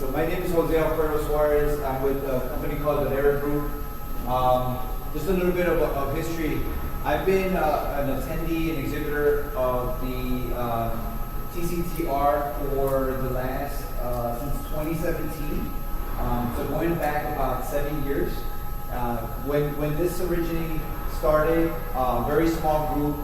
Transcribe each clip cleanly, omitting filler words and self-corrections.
So my name is Jose Alfredo Suarez. I'm with a company called the Valera Group. Just a little bit of history. I've been an attendee and exhibitor of the TCTR for the last, since 2017. So going back about 7 years. When this originally started, very small group,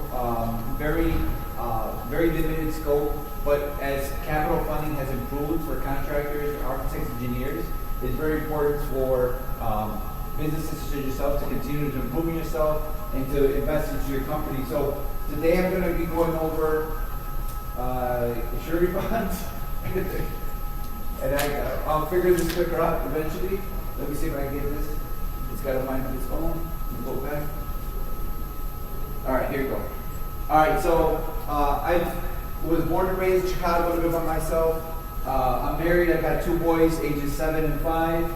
very limited scope, but as capital funding has improved for contractors, architects, engineers, it's very important for businesses such as yourself to continue to improve yourself and to invest into your company. So today I'm going to be going over surety bonds, and I'll figure this quicker out eventually. Let me see if I can get this. It's got to mind its own. Go back. All right, here you go. All right, so I was born and raised in Chicago, live by myself. I'm married. I've got 2 boys, ages 7 and 5.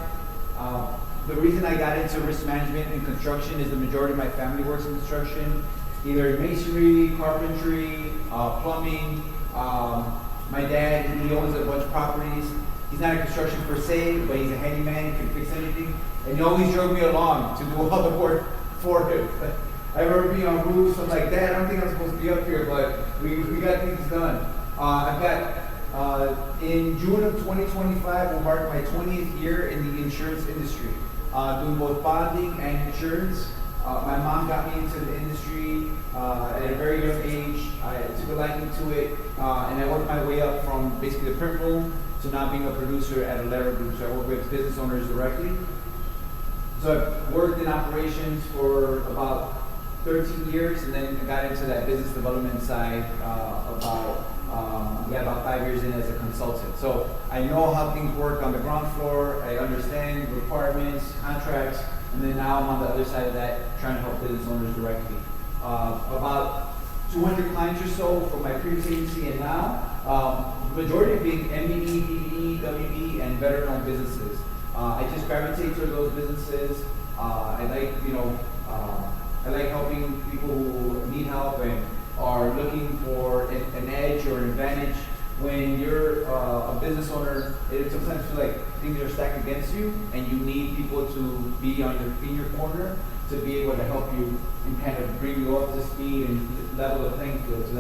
The reason I got into risk management and construction is the majority of my family works in construction, either masonry, carpentry, plumbing. My dad, he owns a bunch of properties. He's not in construction per se, but he's a handyman, he can fix anything. And he always drove me along to do all the work for him. I remember being on roofs, I'm like, Dad, I don't think I'm supposed to be up here, but we got things done. I've got, in June of 2025, will mark my 20th year in the insurance industry, doing both bonding and insurance. My mom got me into the industry at a very young age. I took a liking to it, and I worked my way up from basically the print room to now being a producer at Valera Group. So I work with business owners directly. So I've worked in operations for about 13 years, and then I got into that business development side about 5 years in as a consultant. So I know how things work on the ground floor. I understand requirements, contracts, and then now I'm on the other side of that, trying to help business owners directly. About 200 clients or so from my previous agency, and now the majority of being MBE, DBE, WB, and veteran-owned businesses. I just gravitate toward those businesses. I like helping people who need help and are looking for an edge or an advantage. When you're a business owner, it sometimes feels like things are stacked against you, and you need people to be in your corner to be able to help you and kind of bring you up to speed and level the playing field. So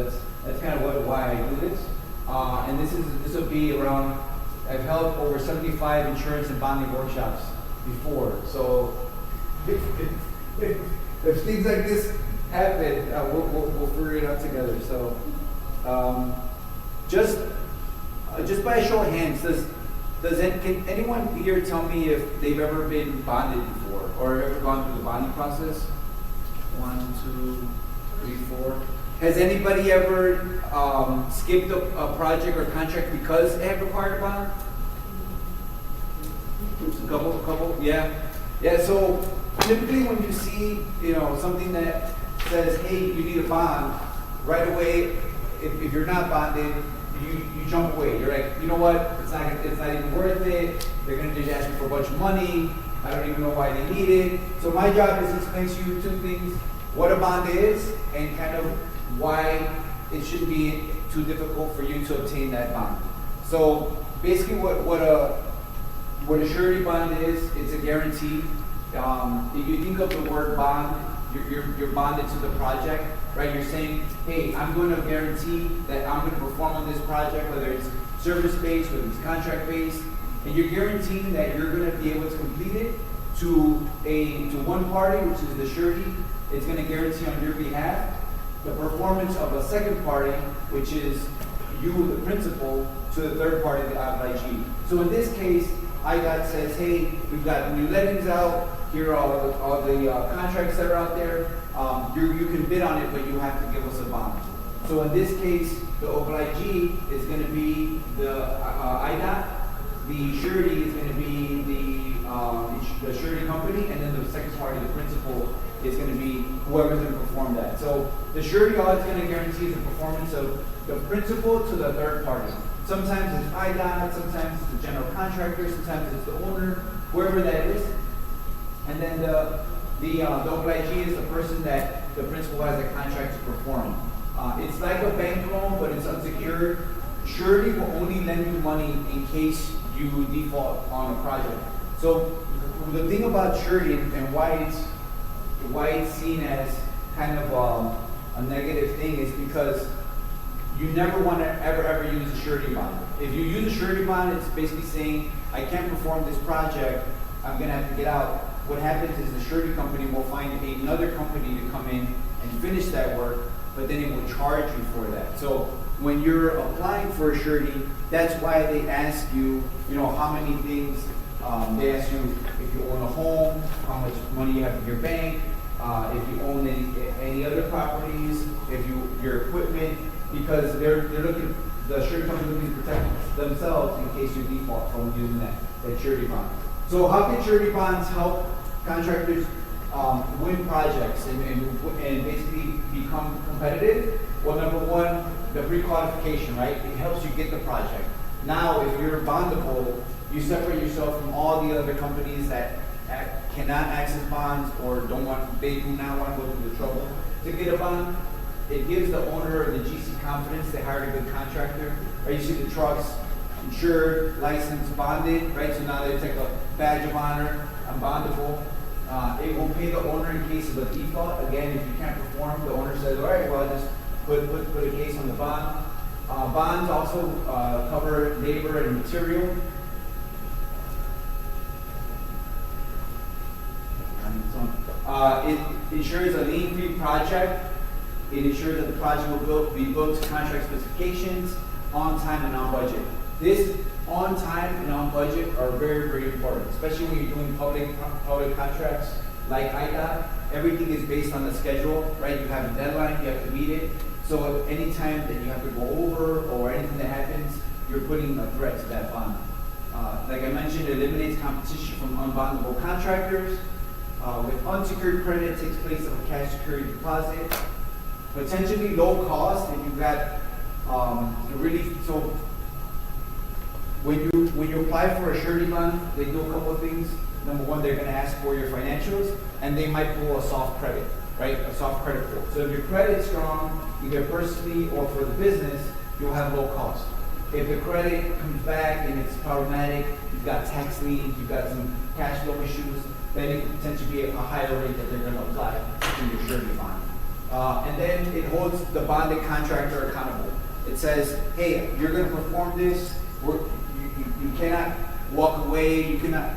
that's kind of why I do this. And this will be around. I've held over 75 insurance and bonding workshops before. So if things like this happen, we'll figure it out together. So just by a show of hands, can anyone here tell me if they've ever been bonded before or ever gone through the bonding process? 1, 2, 3, 4. Has anybody ever skipped a project or contract because it had required a bond? A couple, yeah. So typically when you see, something that says, hey, you need a bond, right away, if you're not bonded, you jump away. You're like, you know what? It's not even worth it. They're gonna just ask me for a bunch of money. I don't even know why they need it. So my job is to explain to you 2 things: what a bond is, and kind of why it shouldn't be too difficult for you to obtain that bond. So basically, what a surety bond is, it's a guarantee. If you think of the word bond, you're bonded to the project, right? You're saying, hey, I'm going to guarantee that I'm going to perform on this project, whether it's service-based, whether it's contract-based, and you're guaranteeing that you're going to be able to complete it to one party, which is the surety. It's going to guarantee on your behalf the performance of a second party, which is you, the principal, to the third party, the obligee. So in this case, IDOT says, hey, we've got new lettings out. Here are all the contracts that are out there. You can bid on it, but you have to give us a bond. So in this case, the obligee is going to be the IDOT. The surety is going to be the surety company, and then the second party, the principal, is going to be whoever's going to perform that. So the surety, all it's going to guarantee is the performance of the principal to the third party. Sometimes it's IDOT, sometimes it's the general contractor, sometimes it's the owner, whoever that is. And then the obligee is the person that the principal has a contract to perform. It's like a bank loan, but it's unsecured. surety will only lend you money in case you default on a project. So the thing about surety and why it's seen as kind of a negative thing is because you never want to ever use a surety bond. If you use a surety bond, it's basically saying, I can't perform this project, I'm going to have to get out. What happens is the surety company will find another company to come in and finish that work, but then it will charge you for that. So when you're applying for a surety, that's why they ask you, how many things. They ask you if you own a home, how much money you have in your bank, if you own any other properties, if your equipment, because they're looking, the surety company looking to protect themselves in case you default from using that surety bond. So how can surety bonds help contractors win projects and basically become competitive? Well, number one, the pre-qualification, right? It helps you get the project. Now, if you're bondable, you separate yourself from all the other companies that cannot access bonds or they do not want to go through the trouble to get a bond. It gives the owner of the GC confidence they hired a good contractor. Right? You see the trucks insured, licensed, bonded, right? So now they take a badge of honor, I'm bondable. It will pay the owner in case of a default. Again, if you can't perform, the owner says, all right, well, I'll just put a case on the bond. Bonds also cover labor and material. It ensures a lien-free project. It ensures that the project will be built to contract specifications, on time and on budget. This on time and on budget are very, very important, especially when you're doing public contracts like IDOT. Everything is based on the schedule, right? You have a deadline, you have to meet it. So any time that you have to go over or anything that happens, you're putting a threat to that bond. Like I mentioned, it eliminates competition from unbondable contractors. With unsecured credit, it takes place of a cash security deposit. Potentially low cost if you've got so when you apply for a surety bond, they do a couple of things. Number one, they're going to ask for your financials, and they might pull a soft credit, right? A soft credit pull. So if your credit's strong, either personally or for the business, you'll have low cost. If the credit comes back and it's problematic, you've got tax liens, you've got some cash flow issues, then it could potentially be a higher rate that they're going to apply to your surety bond. And then it holds the bonded contractor accountable. It says, hey, you're going to perform this. You cannot walk away. You cannot,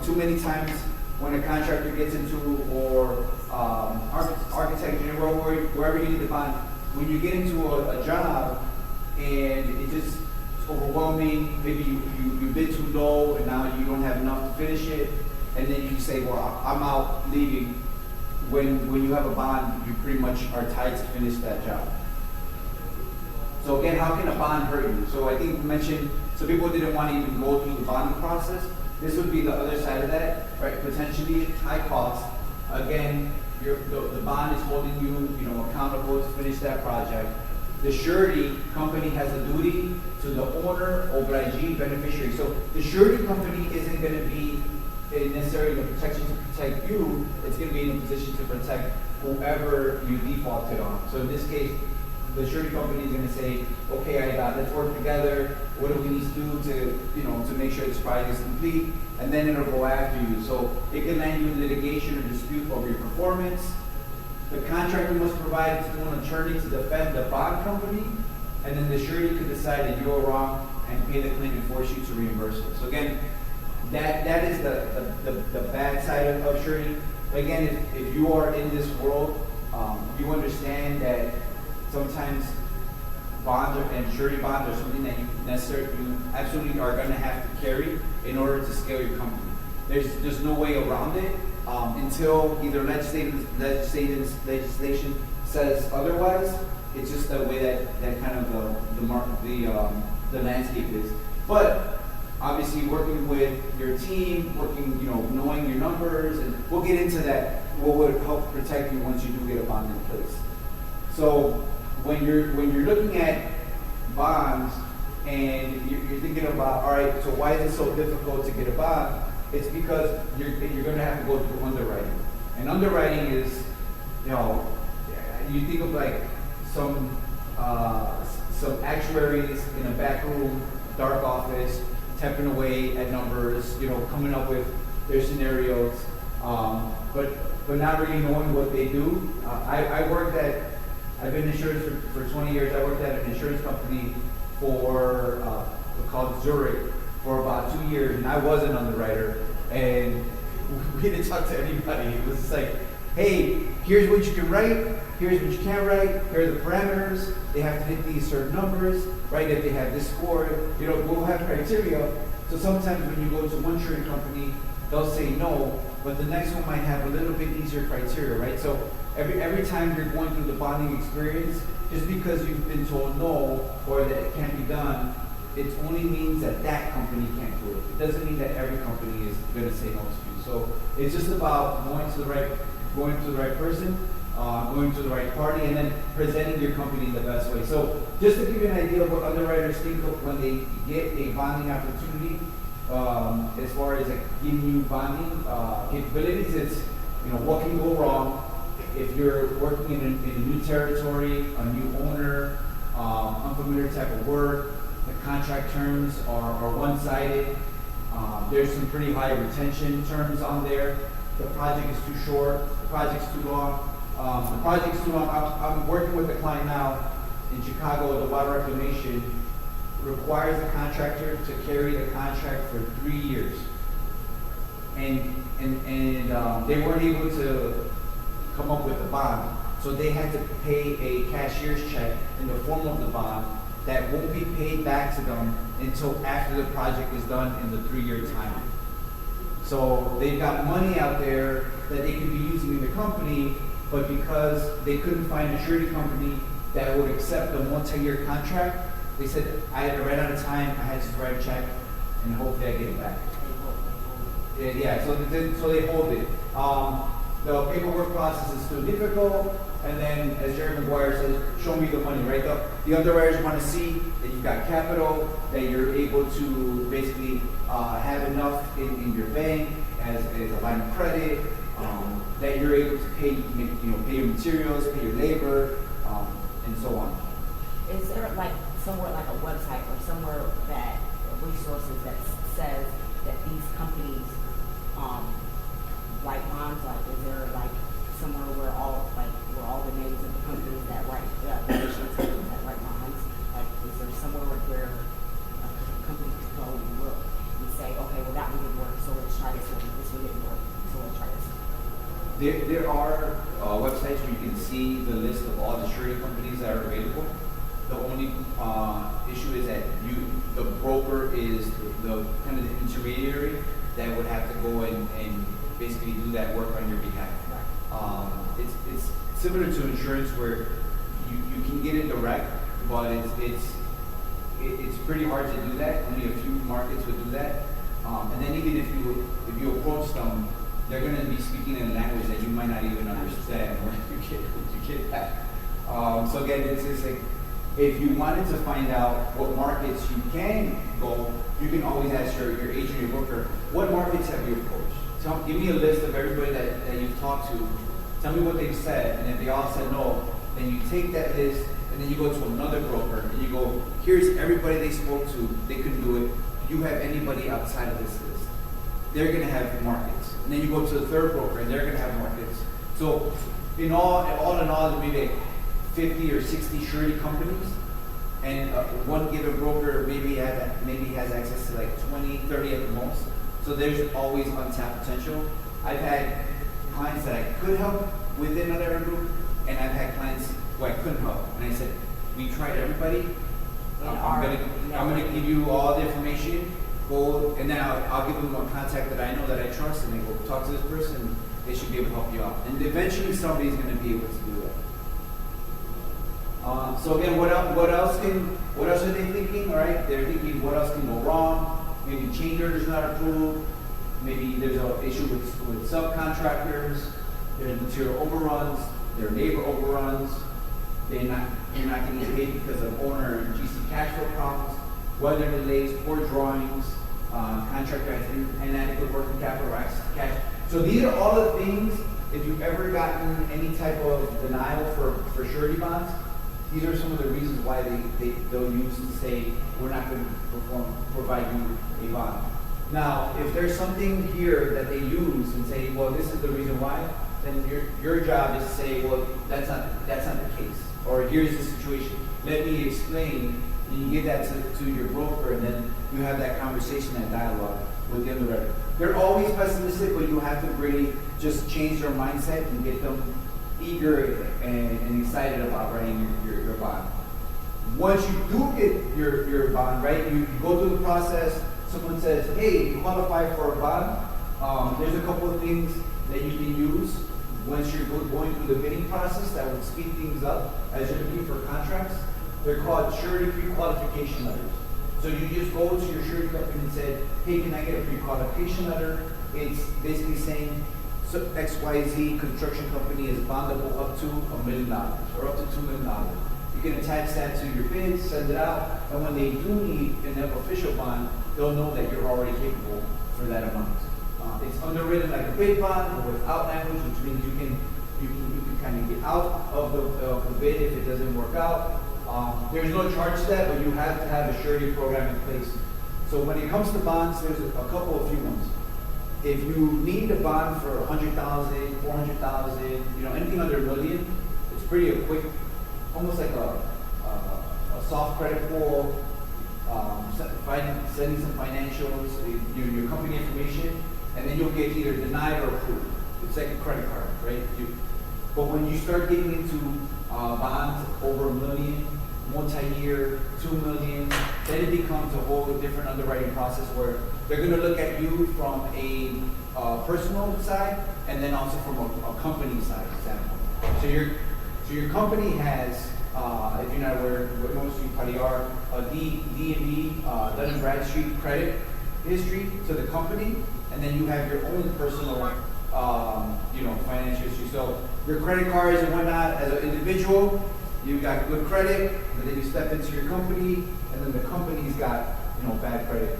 too many times when a contractor gets into, or architect, wherever you need the bond, when you get into a job and it's just overwhelming, maybe you bid too low and now you don't have enough to finish it, and then you say, well, I'm out, leaving. When you have a bond, you pretty much are tied to finish that job. So again, how can a bond hurt you? So I think we mentioned, so people didn't want to even go through the bonding process. This would be the other side of that, right? Potentially high cost. Again, the bond is holding you, accountable to finish that project. The surety company has a duty to the owner, obligee, beneficiary. So the surety company isn't going to be necessarily the protection to protect you. It's going to be in a position to protect whoever you defaulted on. So in this case, the surety company is going to say, okay, let's work together. What do we need to do to make sure this project is complete? And then it'll go after you. So it can land you in litigation or dispute over your performance. The contractor must provide its own attorney to defend the bond company, and then the surety could decide that you're wrong and pay the claim and force you to reimburse it. So again, that is the bad side of surety. But again, if you are in this world, you understand that sometimes bonds and surety bonds are something that you absolutely are going to have to carry in order to scale your company. There's no way around it until either legislation says otherwise. It's just the way that kind of the landscape is. But obviously, working with your team, knowing your numbers, and we'll get into that. What would help protect you once you do get a bond in place. So when you're looking at bonds and you're thinking about, all right, so why is it so difficult to get a bond? It's because you're going to have to go through underwriting. And underwriting is, you think of like some some actuaries in a back room, dark office, tapping away at numbers, coming up with their scenarios, but not really knowing what they do. I've been in insurance for 20 years. I worked at an insurance company called Zurich for about 2 years, and I was an underwriter, and we didn't talk to anybody. It was just like, hey, here's what you can write, here's what you can't write, here are the parameters, they have to hit these certain numbers, right? If they have this score, we'll have criteria. So sometimes when you go to one insurance company, they'll say no, but the next one might have a little bit easier criteria, right? So every time you're going through the bonding experience, just because you've been told no or that it can't be done, it only means that that company can't do it. It doesn't mean that every company is going to say no to you. So it's just about going to the right person, going to the right party, and then presenting your company in the best way. So just to give you an idea of what underwriters think of when they get a bonding opportunity, as far as giving you bonding capabilities, it's what can go wrong if you're working in a new territory, a new owner, unfamiliar type of work. The contract terms are one-sided. There's some pretty high retention terms on there. The project is too short. The project's too long. The project's too long. I'm working with a client now in Chicago. The water reclamation requires the contractor to carry the contract for 3 years, and they weren't able to come up with a bond, so they had to pay a cashier's check in the form of the bond that won't be paid back to them until after the project is done in the 3-year time. So they've got money out there that they could be using in the company, but because they couldn't find a surety company that would accept a multi-year contract, they said, I ran out of time, I had to write a check, and hopefully I get it back. Yeah, so they hold it. The paperwork process is still difficult, and then, as Jerry Maguire says, show me the money, right? The underwriters want to see that you've got capital, that you're able to basically have enough in your bank as a line of credit, that you're able to pay your materials, pay your labor, and so on. Is there somewhere like a website or somewhere that resources that says that these companies write bonds? Is there somewhere where all the names of the companies that write insurance companies that write bonds? Is there somewhere where a company can go and look and say, okay, well that one didn't work, so let's try this one. This one didn't work, so let's try this one. There are websites where you can see the list of all the surety companies that are available. The only issue is that the broker is the kind of the intermediary that would have to go and basically do that work on your behalf. It's similar to insurance where you can get it direct, but it's pretty hard to do that. Only a few markets would do that. And then even if you approach them, they're going to be speaking in a language that you might not even understand when you get that. So again, it's just like, if you wanted to find out what markets you can go, you can always ask your agent, your broker, what markets have you approached? Give me a list of everybody that you've talked to. Tell me what they've said, and if they all said no, then you take that list, and then you go to another broker, and you go, here's everybody they spoke to, they couldn't do it. Do you have anybody outside of this list? They're going to have markets. And then you go to the third broker, and they're going to have markets. So in all in all, there may be 50 or 60 surety companies, and one given broker maybe has access to 20, 30 at the most. So there's always untapped potential. I've had clients that I could help within another group, and I've had clients who I couldn't help. And I said, we tried everybody. I'm gonna give you all the information. Go, and then I'll give them a contact that I know that I trust, and they go talk to this person. They should be able to help you out. And eventually, somebody's going to be able to do that. So again, what else are they thinking? All right, they're thinking what else can go wrong. Maybe change order is not approved. Maybe there's an issue with subcontractors. There's material overruns. There are labor overruns. You're not getting paid because of owner and GC cash flow problems, weather delays, poor drawings, contractor has inadequate working capital or access to cash. So these are all the things. If you've ever gotten any type of denial for surety bonds, these are some of the reasons why they'll use to say, we're not going to provide you a bond. Now, if there's something here that they use and say, well, this is the reason why, then your job is to say, well, that's not the case. Or here's the situation. Let me explain. And you give that to your broker, and then you have that conversation, that dialogue with the underwriter. They're always pessimistic, but you have to really just change their mindset and get them eager and excited about writing your bond. Once you do get your bond, right, you go through the process. Someone says, hey, you qualify for a bond. There's a couple of things that you can use once you're going through the bidding process that will speed things up as you're looking for contracts. They're called surety pre-qualification letters. So you just go to your surety company and say, hey, can I get a pre-qualification letter? It's basically saying so XYZ construction company is bondable up to $1 million or up to $2 million. You can attach that to your bid, send it out, and when they do need an official bond, they'll know that you're already capable for that amount. It's underwritten like a bid bond or without language, which means you can kind of get out of the bid if it doesn't work out. There's no charge to that, but you have to have a surety program in place. So when it comes to bonds, there's a couple of few ones. If you need a bond for $100,000, $400,000, anything under $1 million, it's pretty a quick, almost like a soft credit pull, sending some financials, your company information, and then you'll get either denied or approved. It's like a credit card, right? But when you start getting into bonds over $1 million, multi-year, $2 million, then it becomes a whole different underwriting process where they're going to look at you from a personal side and then also from a company side standpoint. So your company has, if you're not aware, what most of you probably are, a D&B, Dun & Bradstreet credit history to the company, and then you have your own personal, financial history. So your credit cards and whatnot, as an individual, you've got good credit, but then you step into your company, and then the company's got, bad credit.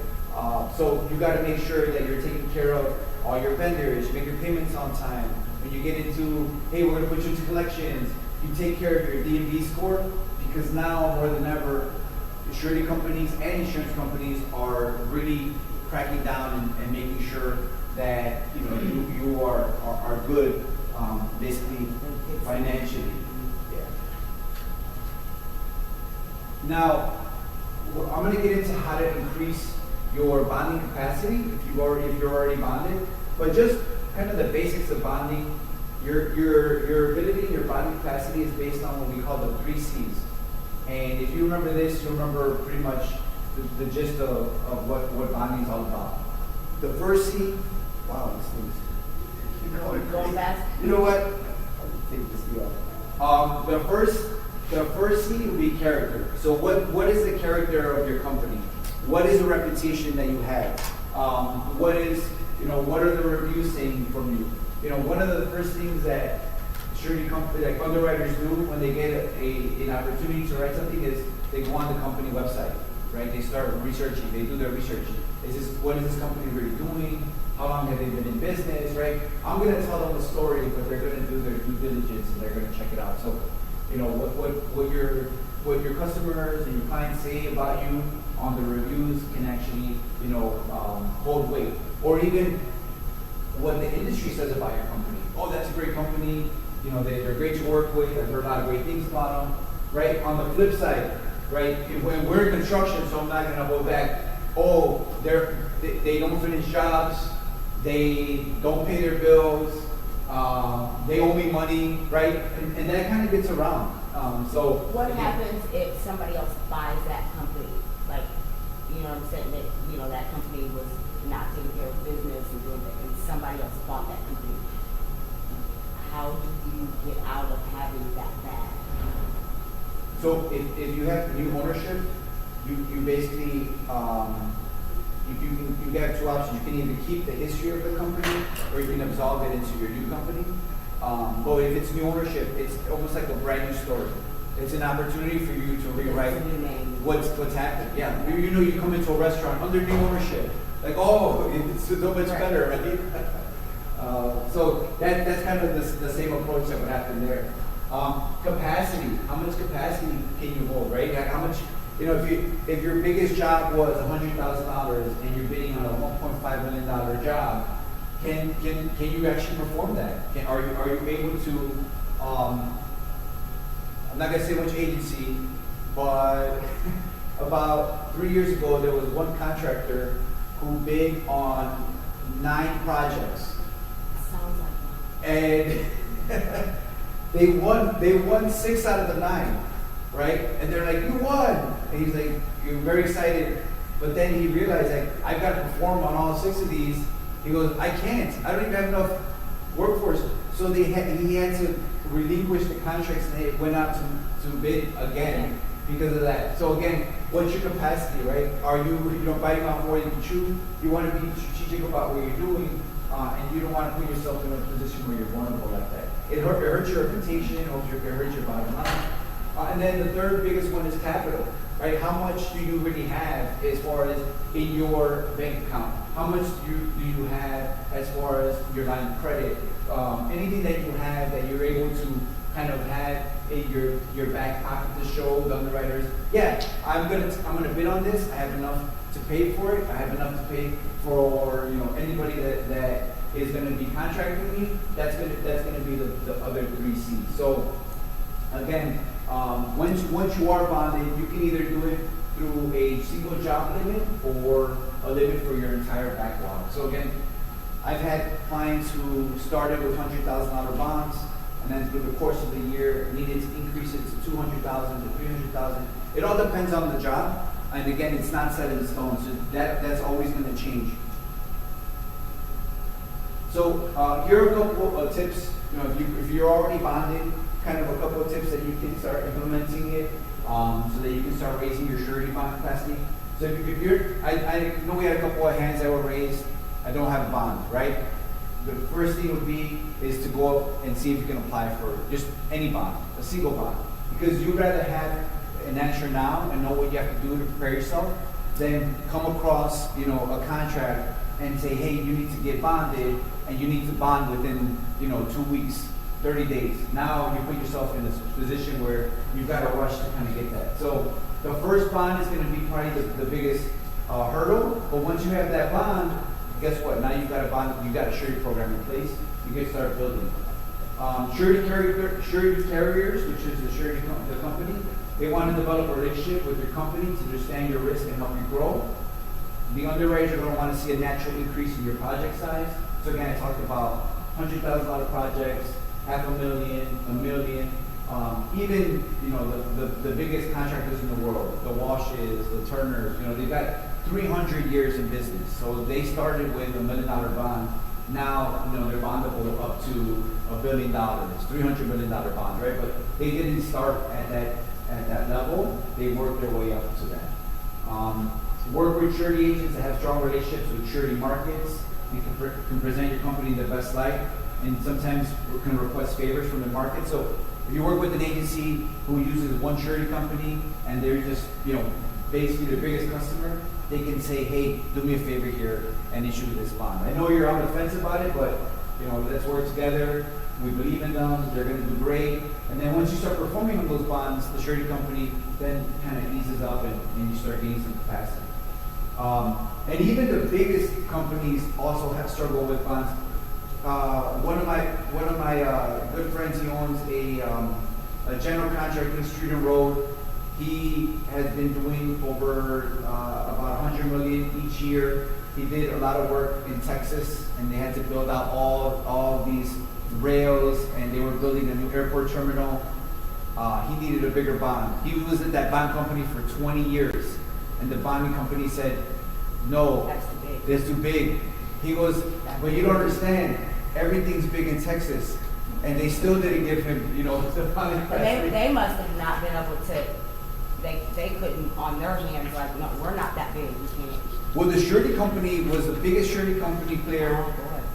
So you got to make sure that you're taking care of all your vendors, make your payments on time. When you get into, hey, we're going to put you into collections, you take care of your D&B score, because now more than ever, surety companies and insurance companies are really cracking down and making sure that you are good, basically financially. Yeah. Now, I'm going to get into how to increase your bonding capacity if you're already bonded, but just kind of the basics of bonding. Your ability, your bonding capacity is based on what we call the 3 C's. And if you remember this, you'll remember pretty much the gist of what bonding is all about. The first C, wow, this thing's Going fast? You know what? I'll take this deal. The first C would be character. So what is the character of your company? What is the reputation that you have? What are the reviews saying from you? One of the first things that surety company, like underwriters do when they get an opportunity to write something is they go on the company website, right? They start researching, they do their research. What is this company really doing? How long have they been in business, right? I'm going to tell them the story, but they're going to do their due diligence and they're going to check it out. So, what your customers and your clients say about you on the reviews can actually, hold weight. Or even what the industry says about your company. Oh, that's a great company. They're great to work with. I've heard a lot of great things about them, right? On the flip side, right? When we're in construction, so I'm not going to hold back. Oh, they don't finish jobs. They don't pay their bills. They owe me money, right? And that kind of gets around. So what happens if somebody else buys that company? Like, what I'm saying, that that company was not taking care of business and somebody else bought that company. How do you get out of having that bad? So if you have new ownership, you basically you have 2 options. You can either keep the history of the company or you can absolve it into your new company. But if it's new ownership, it's almost like a brand new story. It's an opportunity for you to rewrite what's happened. Yeah, you come into a restaurant under new ownership, like it's so much better, right? So that's kind of the same approach that would happen there. Capacity, how much capacity can you hold, right? Like how much, if your biggest job was $100,000 and you're bidding on a $1.5 million job, can you actually perform that? Are you able to, I'm not gonna say which agency, but about 3 years ago, there was one contractor who bid on 9 projects. Sounds like And they won 6 out of the 9, right? And they're like, you won. And he's like, you're very excited. But then he realized, like, I've got to perform on all 6 of these. He goes, I can't. I don't even have enough workforce. So he had to relinquish the contracts, and they went out to bid again because of that. So again, what's your capacity, right? Are you biting off more than you chew? You want to be strategic about what you're doing, and you don't want to put yourself in a position where you're vulnerable like that. It hurts your reputation, it hurts your bottom line. And then the third biggest one is capital, right? How much do you really have as far as in your bank account? How much do you have as far as your line of credit? Anything that you have that you're able to kind of have in your back pocket to show the underwriters, yeah, I'm gonna bid on this. I have enough to pay for it. I have enough to pay for anybody that is going to be contracting me. That's gonna be the other 3 C's. So again, once you are bonded, you can either do it through a single job limit or a limit for your entire backlog. So again, I've had clients who started with $100,000 bonds, and then through the course of the year needed to increase it to $200,000 to $300,000. It all depends on the job, and again, it's not set in stone, so that's always going to change. So here are a couple of tips. If you're already bonded, kind of a couple of tips that you can start implementing it, so that you can start raising your surety bond capacity. So if you're, I know we had a couple of hands that were raised. I don't have a bond, right? The first thing would be is to go up and see if you can apply for just any bond, a single bond, because you'd rather have an answer now and know what you have to do to prepare yourself than come across a contract and say, hey, you need to get bonded and you need to bond within 2 weeks, 30 days. Now you put yourself in this position where you've got to rush to kind of get that. So the first bond is going to be probably the biggest hurdle, but once you have that bond, guess what? Now you've got a bond, you've got a surety program in place. You can start building. Surety carriers, which is the company, they want to develop a relationship with your company to understand your risk and help you grow. The underwriters are going to want to see a natural increase in your project size. So again, I talked about $100,000 projects, $500,000, $1 million. Even the biggest contractors in the world, the Washes, the Turners, they've got 300 years in business. So they started with $1 million bond. Now, they're bondable up to $1 billion, $300 million bond, right? But they didn't start at that level. They worked their way up to that. Work with surety agents that have strong relationships with surety markets. You can present your company in the best light, and sometimes can request favors from the market. So if you work with an agency who uses one surety company and they're just, basically their biggest customer, they can say, hey, do me a favor here and issue this bond. I know you're on the fence about it, but let's work together. We believe in them. They're going to do great. And then once you start performing on those bonds, the surety company then kind of eases up and you start gaining some capacity. And even the biggest companies also have struggled with bonds. One of my good friends, he owns a general contracting street and road. He has been doing over about $100 million each year. He did a lot of work in Texas, and they had to build out all these rails, and they were building a new airport terminal. He needed a bigger bond. He was at that bond company for 20 years, and the bonding company said, no, that's too big. He goes, but you don't understand. Everything's big in Texas, and they still didn't give him, the bonding capacity. They must have not been able to. They couldn't on their hands, like, no, we're not that big. We can't. Well, the surety company was the biggest surety company player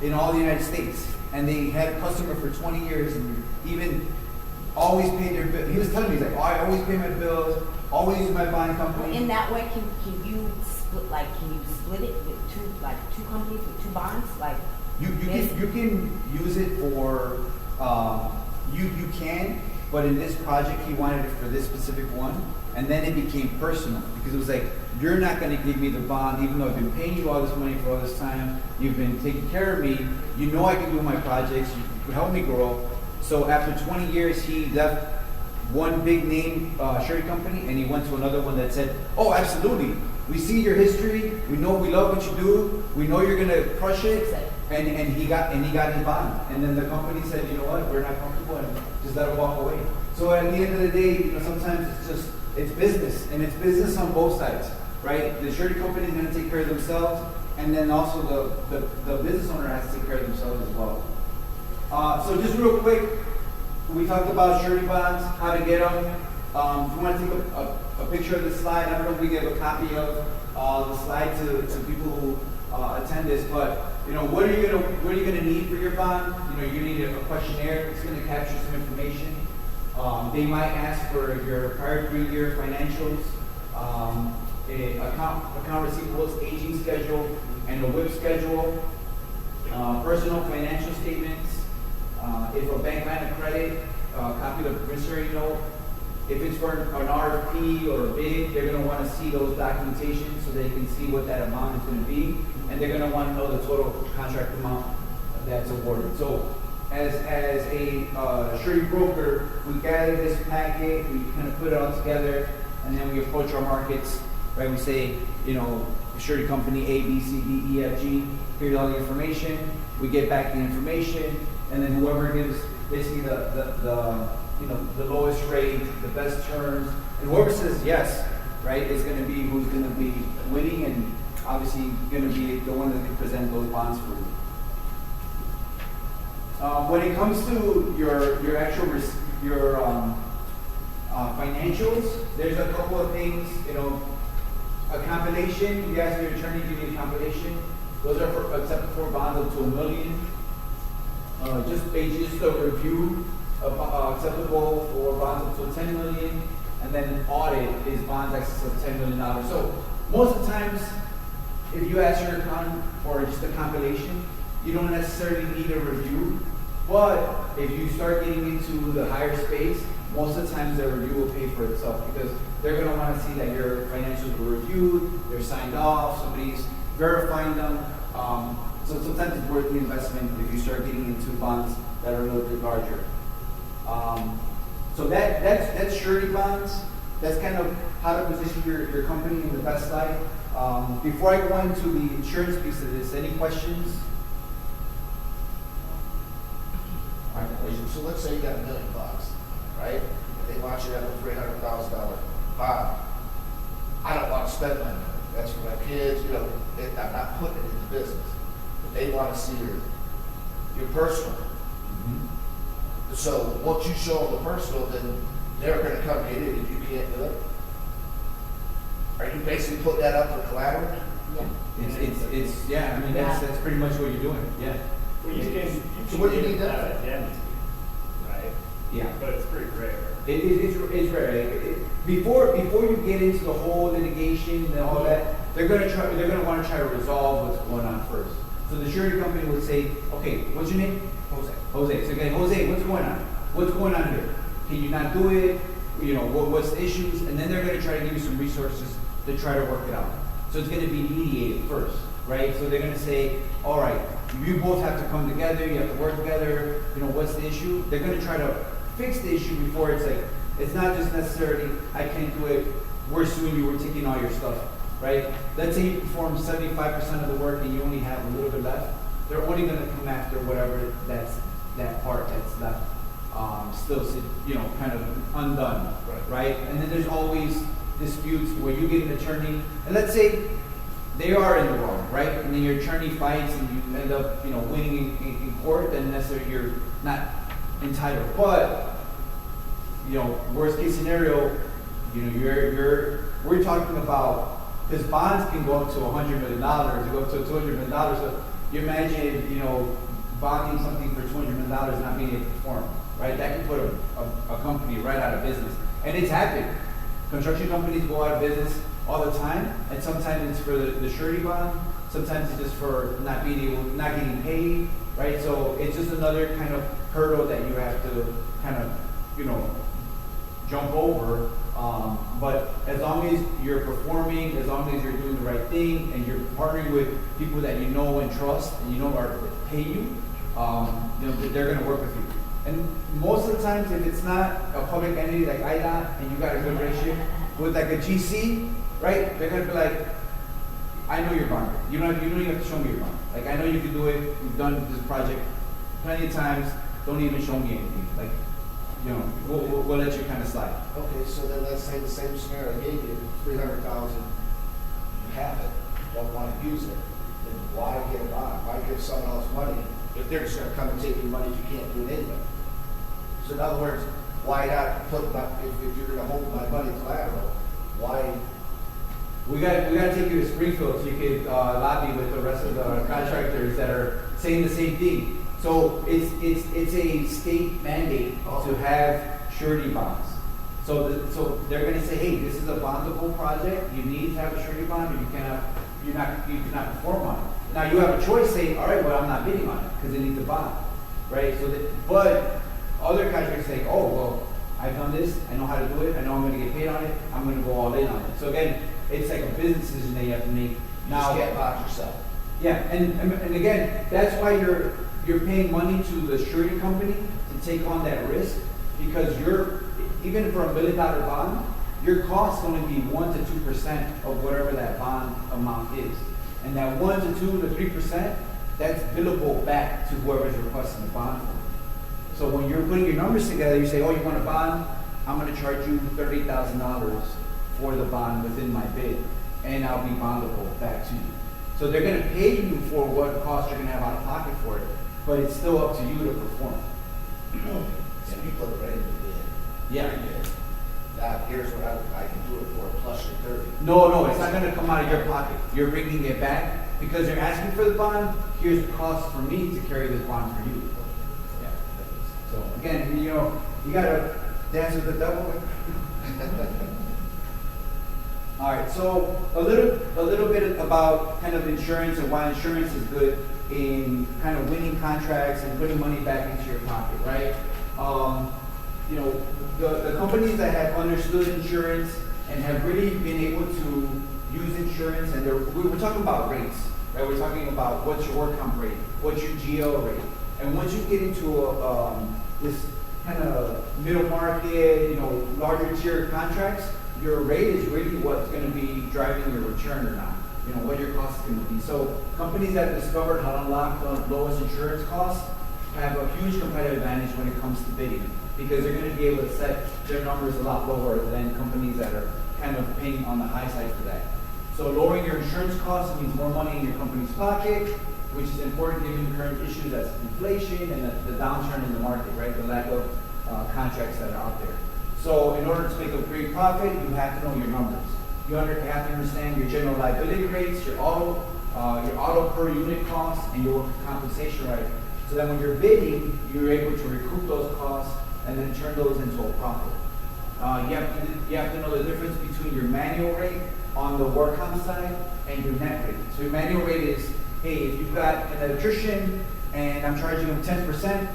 in all the United States, and they had a customer for 20 years, and even always paid their bill. He was telling me, he's like, I always pay my bills, always use my bond company. In that way, can you split it with two companies with 2 bonds, like? You can use it for you can, but in this project, he wanted it for this specific one. And then it became personal, because it was like, you're not gonna give me the bond, even though I've been paying you all this money for all this time, you've been taking care of me, you know I can do my projects, you help me grow. So after 20 years, he left one big name surety company, and he went to another one that said, oh, absolutely, we see your history, we love what you do, we know you're gonna crush it, and he got his bond. And then the company said, you know what, we're not comfortable, and just let him walk away. So at the end of the day, sometimes it's business, and it's business on both sides, right? The surety company is gonna take care of themselves, and then also the business owner has to take care of themselves as well. So just real quick, we talked about surety bonds, how to get them. If you want to take a picture of the slide, I don't know if we give a copy of the slide to people who attend this, but what are you gonna need for your bond? You're gonna need a questionnaire. It's gonna capture some information. They might ask for your prior 3-year financials, account receivables, aging schedule, and a WIP schedule, personal financial statements. If a bank line of credit, copy of the promissory note. If it's for an RFP or a bid, they're going to want to see those documentation so they can see what that amount is going to be, and they're going to want to know the total contract amount that's awarded. So, as a surety broker, we gather this packet, we kind of put it all together, and then we approach our markets. Right? We say, surety company A, B, C, D, E, F, G. Here's all the information. We get back the information, and then whoever gives basically the lowest rate, the best terms, and whoever says yes, right, is going to be who's going to be winning, and obviously going to be the one that can present those bonds for you. When it comes to your actual financials, there's a couple of things. A compilation. You ask your attorney to give you a compilation. Those are accepted for bonds up to $1 million. Just a review of acceptable for bonds up to $10 million, and then an audit is bonds excess of $10 million. So most of the times, if you ask your accountant for just a compilation, you don't necessarily need a review. But if you start getting into the higher space, most of the times the review will pay for itself, because they're going to want to see that your financials were reviewed, they're signed off, somebody's verifying them. So sometimes it's worth the investment if you start getting into bonds that are a little bit larger. So that's surety bonds. That's kind of how to position your company in the best light. Before I go into the insurance piece of this, any questions? All right, so let's say you got $1 million, right? They want you to have a $300,000 bond. I don't want to spend money. That's for my kids. I'm not putting it into business. But they want to see your personal. Mm-hmm. So once you show them the personal, then they're going to come get it if you can't do it. Are you basically putting that up for collateral? Yeah. I mean that's pretty much what you're doing. Yeah. Well, you can So what do you need that that for? identity, right? Yeah. But it's pretty rare. It's rare. Before you get into the whole litigation and all that, they're gonna want to try to resolve what's going on first. So the surety company would say, okay, what's your name? Jose. So okay, Jose, what's going on? What's going on here? Can you not do it? What's the issues? And then they're gonna try to give you some resources to try to work it out. So it's gonna be mediated first, right? So they're gonna say, all right, you both have to come together, you have to work together, what's the issue? They're gonna try to fix the issue before it's not just necessarily, I can't do it, we're suing you, we're taking all your stuff, right? Let's say you perform 75% of the work and you only have a little bit left. They're only gonna come after whatever that part that's left, still, kind of undone, right? And then there's always disputes where you get an attorney, and let's say they are in the wrong, right? And then your attorney fights and you end up, winning in court, then necessarily you're not entitled. But, worst case scenario, we're talking about, because bonds can go up to $100 million, go up to $200 million. So you imagine, bonding something for $200 million not being able to perform, right? That can put a company right out of business. And it's happened. Construction companies go out of business all the time, and sometimes it's for the surety bond, sometimes it's just for not getting paid, right? So it's just another kind of hurdle that you have to kind of jump over. But as long as you're performing, as long as you're doing the right thing, and you're partnering with people that you know and trust, and you know are pay you, they're going to work with you. And most of the times, if it's not a public entity like IDOT, and you got a good relationship with like a GC, right? They're going to be like, I know your bond. You don't even have to show me your bond. Like, I know you can do it. You've done this project plenty of times. Don't even show me anything. Like, we'll let you kind of slide. Okay, so then let's say the same scenario I gave you, 300,000, you have it, don't want to use it, then why get a bond? Why give someone else money if they're just gonna come and take your money if you can't do it anyway? So in other words, why not put my, if you're gonna hold my money collateral, why? We got to take you to Springfield so you could lobby with the rest of the contractors that are saying the same thing. So it's a state mandate to have surety bonds. So they're going to say, hey, this is a bondable project. You need to have a surety bond, or you cannot perform on it. Now you have a choice, saying, all right, well, I'm not bidding on it because it needs a bond, right? But other contractors say, oh, well, I've done this. I know how to do it. I know I'm going to get paid on it. I'm going to go all in on it. So again, it's like a business decision that you have to make. You Now, just can't bond yourself. yeah, and again, that's why you're paying money to the surety company to take on that risk, because even for $1 million bond, your cost is going to be 1 to 2% of whatever that bond amount is, and that 1 to 2 to 3%, that's billable back to whoever's requesting the bond for. So when you're putting your numbers together, you say, oh, you want a bond? I'm going to charge you $30,000 for the bond within my bid, and I'll be bondable back to you. So they're going to pay you for what cost you're going to have out of pocket for it, but it's still up to you to perform. So you put it right in the bid. Yeah. Now, here's what I can do it for, plus your 30. No, it's not going to come out of your pocket. You're bringing it back because you're asking for the bond. Here's the cost for me to carry this bond for you. Yeah. So again, you got to dance with the devil. All right, so a little bit about kind of insurance and why insurance is good in kind of winning contracts and putting money back into your pocket, right? The companies that have understood insurance and have really been able to use insurance, and we're talking about rates, right? We're talking about what's your work comp rate, what's your GL rate, and once you get into this kind of middle market, larger tier contracts, your rate is really what's going to be driving your return or not. What your cost is going to be. So companies that discovered how to unlock the lowest insurance costs have a huge competitive advantage when it comes to bidding, because they're going to be able to set their numbers a lot lower than companies that are kind of paying on the high side for that. So lowering your insurance costs means more money in your company's pocket, which is important given the current issues as inflation and the downturn in the market, right? The lack of contracts that are out there. So in order to make a great profit, you have to know your numbers. You have to understand your general liability rates, your auto per unit costs, and your workers' compensation rate. So that when you're bidding, you're able to recoup those costs and then turn those into a profit. You have to know the difference between your manual rate on the work comp side and your net rate. So your manual rate is, hey, if you've got an electrician and I'm charging them 10%,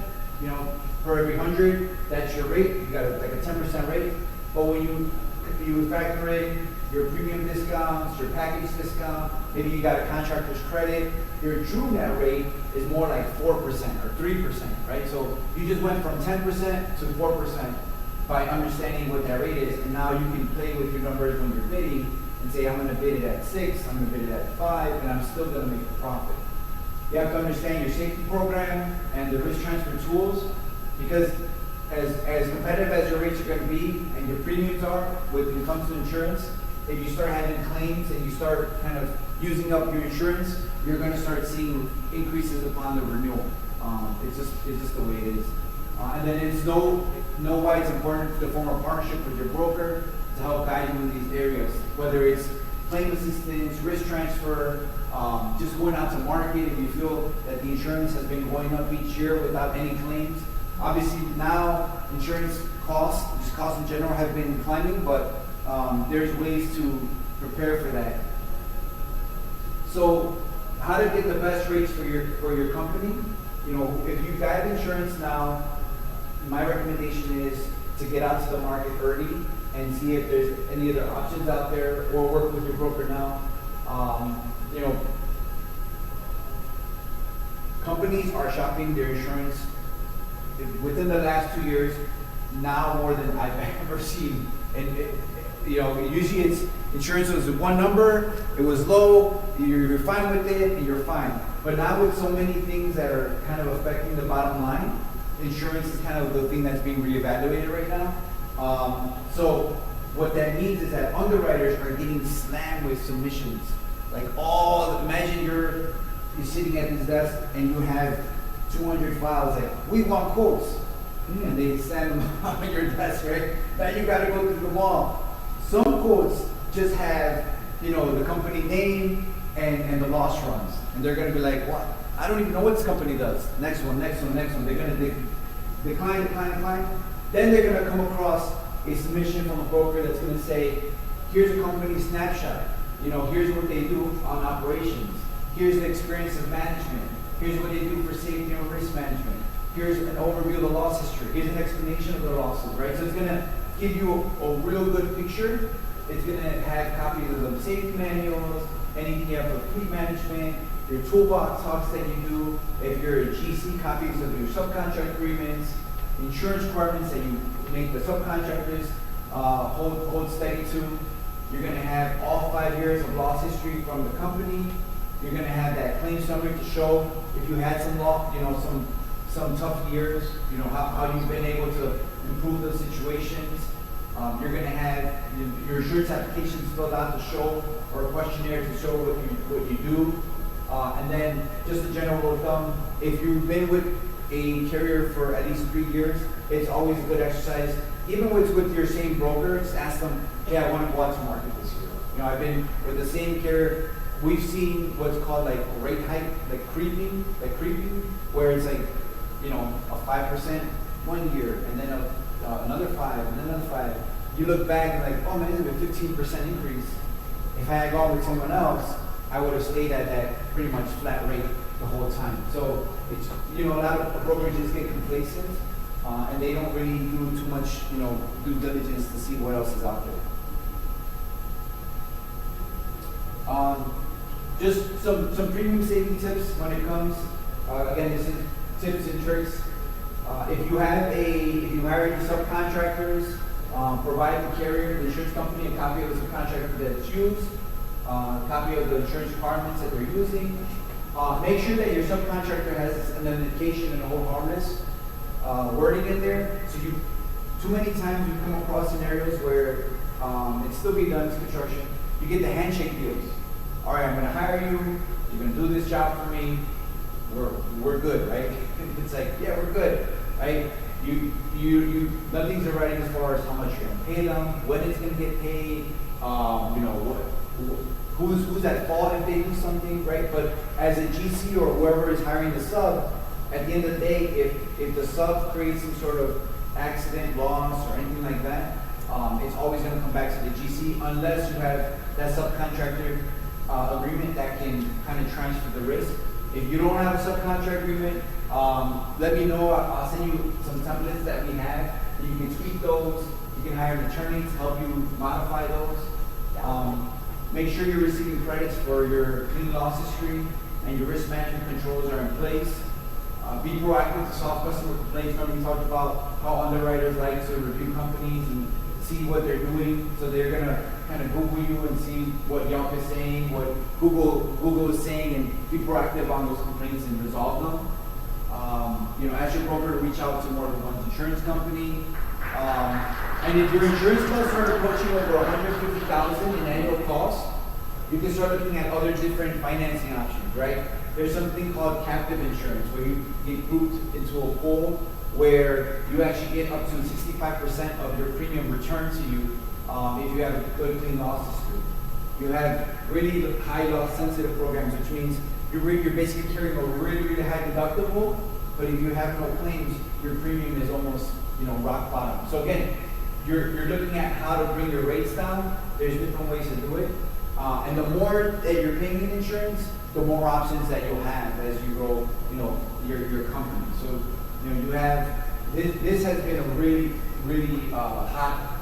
for every 100, that's your rate. You got like a 10% rate. But when you factor in your premium discounts, your package discount, maybe you got a contractor's credit, your true net rate is more like 4% or 3%, right? So you just went from 10% to 4% by understanding what that rate is, and now you can play with your numbers when you're bidding and say, I'm going to bid it at 6, I'm going to bid it at 5, and I'm still going to make a profit. You have to understand your safety program and the risk transfer tools, because as competitive as your rates are going to be and your premiums are when it comes to insurance, if you start having claims and you start kind of using up your insurance, you're going to start seeing increases upon the renewal. It's just the way it is. And then know why it's important to form a partnership with your broker to help guide you in these areas, whether it's claim assistance, risk transfer, just going out to market if you feel that the insurance has been going up each year without any claims. Obviously now insurance costs, just costs in general, have been climbing, but there's ways to prepare for that. So how to get the best rates for your company? If you've got insurance now, my recommendation is to get out to the market early and see if there's any other options out there, or work with your broker now. You know, companies are shopping their insurance within the last 2 years now more than I've ever seen. And you know, usually it's insurance was one number, it was low, you're fine with it, and you're fine. But now with so many things that are kind of affecting the bottom line, insurance is kind of the thing that's being reevaluated right now. So what that means is that underwriters are getting slammed with submissions. Like imagine you're sitting at this desk and you have 200 files like, we want quotes. And they send them on your desk, right? Now you gotta go through them all. Some quotes just have, you know, the company name and the loss runs. And they're gonna be like, what? I don't even know what this company does. Next one. They're gonna decline. Then they're gonna come across a submission from a broker that's gonna say, here's a company snapshot. You know, here's what they do on operations. Here's the experience of management. Here's what they do for safety and risk management. Here's an overview of the loss history. Here's an explanation of the losses, right? So it's gonna give you a real good picture. It's gonna have copies of the safety manuals, anything you have for fleet management, your toolbox talks that you do. If you're a GC, copies of your subcontract agreements, insurance requirements that you make the subcontractors hold steady to. You're gonna have all 5 years of loss history from the company. You're gonna have that claim summary to show if you had some some tough years, you know, how you've been able to improve those situations. You're gonna have your insurance applications filled out to show, or a questionnaire to show what you do. And then just a general rule of thumb, if you've been with a carrier for at least 3 years, it's always a good exercise. Even with your same broker, just ask them, hey, I want to go out to market this year. You know, I've been with the same carrier. We've seen what's called like rate hike, like creeping, where it's like, you know, a 5% 1 year, and then another 5, and then another 5. You look back and like, oh man, it's a 15% increase. If I had gone with someone else, I would have stayed at that pretty much flat rate the whole time. So it's, you know, a lot of brokerages get complacent, and they don't really do too much, you know, due diligence to see what else is out there. Just some premium saving tips when it comes. Again, this is tips and tricks. If you hire any subcontractors, provide the carrier, the insurance company, a copy of the subcontractor that's used, a copy of the insurance requirements that they're using. Make sure that your subcontractor has an indication and a hold harmless wording in there. So too many times you come across scenarios where it's still being done, it's construction. You get the handshake deals. All right, I'm going to hire you. You're going to do this job for me. We're good, right? It's like, yeah, we're good, right? Nothing's in writing as far as how much you're going to pay them, when it's going to get paid, you know, who's at fault if they do something, right? But as a GC or whoever is hiring the sub, at the end of the day, if the sub creates some sort of accident, loss, or anything like that, it's always going to come back to the GC unless you have that subcontractor agreement that can kind of transfer the risk. If you don't have a subcontract agreement, let me know. I'll send you some templates that we have. You can tweak those. You can hire an attorney to help you modify those. Make sure you're receiving credits for your clean loss history and your risk management controls are in place. Be proactive to solve customer complaints. Remember we talked about how underwriters like to review companies and see what they're doing. So they're going to kind of Google you and see what Yelp is saying, what Google is saying, and be proactive on those complaints and resolve them. You know, as your broker, reach out to more than one insurance company. And if your insurance costs are approaching over $150,000 in annual costs, you can start looking at other different financing options, right? There's something called captive insurance, where you get grouped into a pool where you actually get up to 65% of your premium returned to you if you have a good clean loss history. You have really high loss sensitive programs, which means you're basically carrying a really, really high deductible, but if you have no claims, your premium is almost, you know, rock bottom. So again, you're looking at how to bring your rates down. There's different ways to do it. And the more that you're paying in insurance, the more options that you'll have as you grow, you know, your company. So, you know, you have this has been a really hot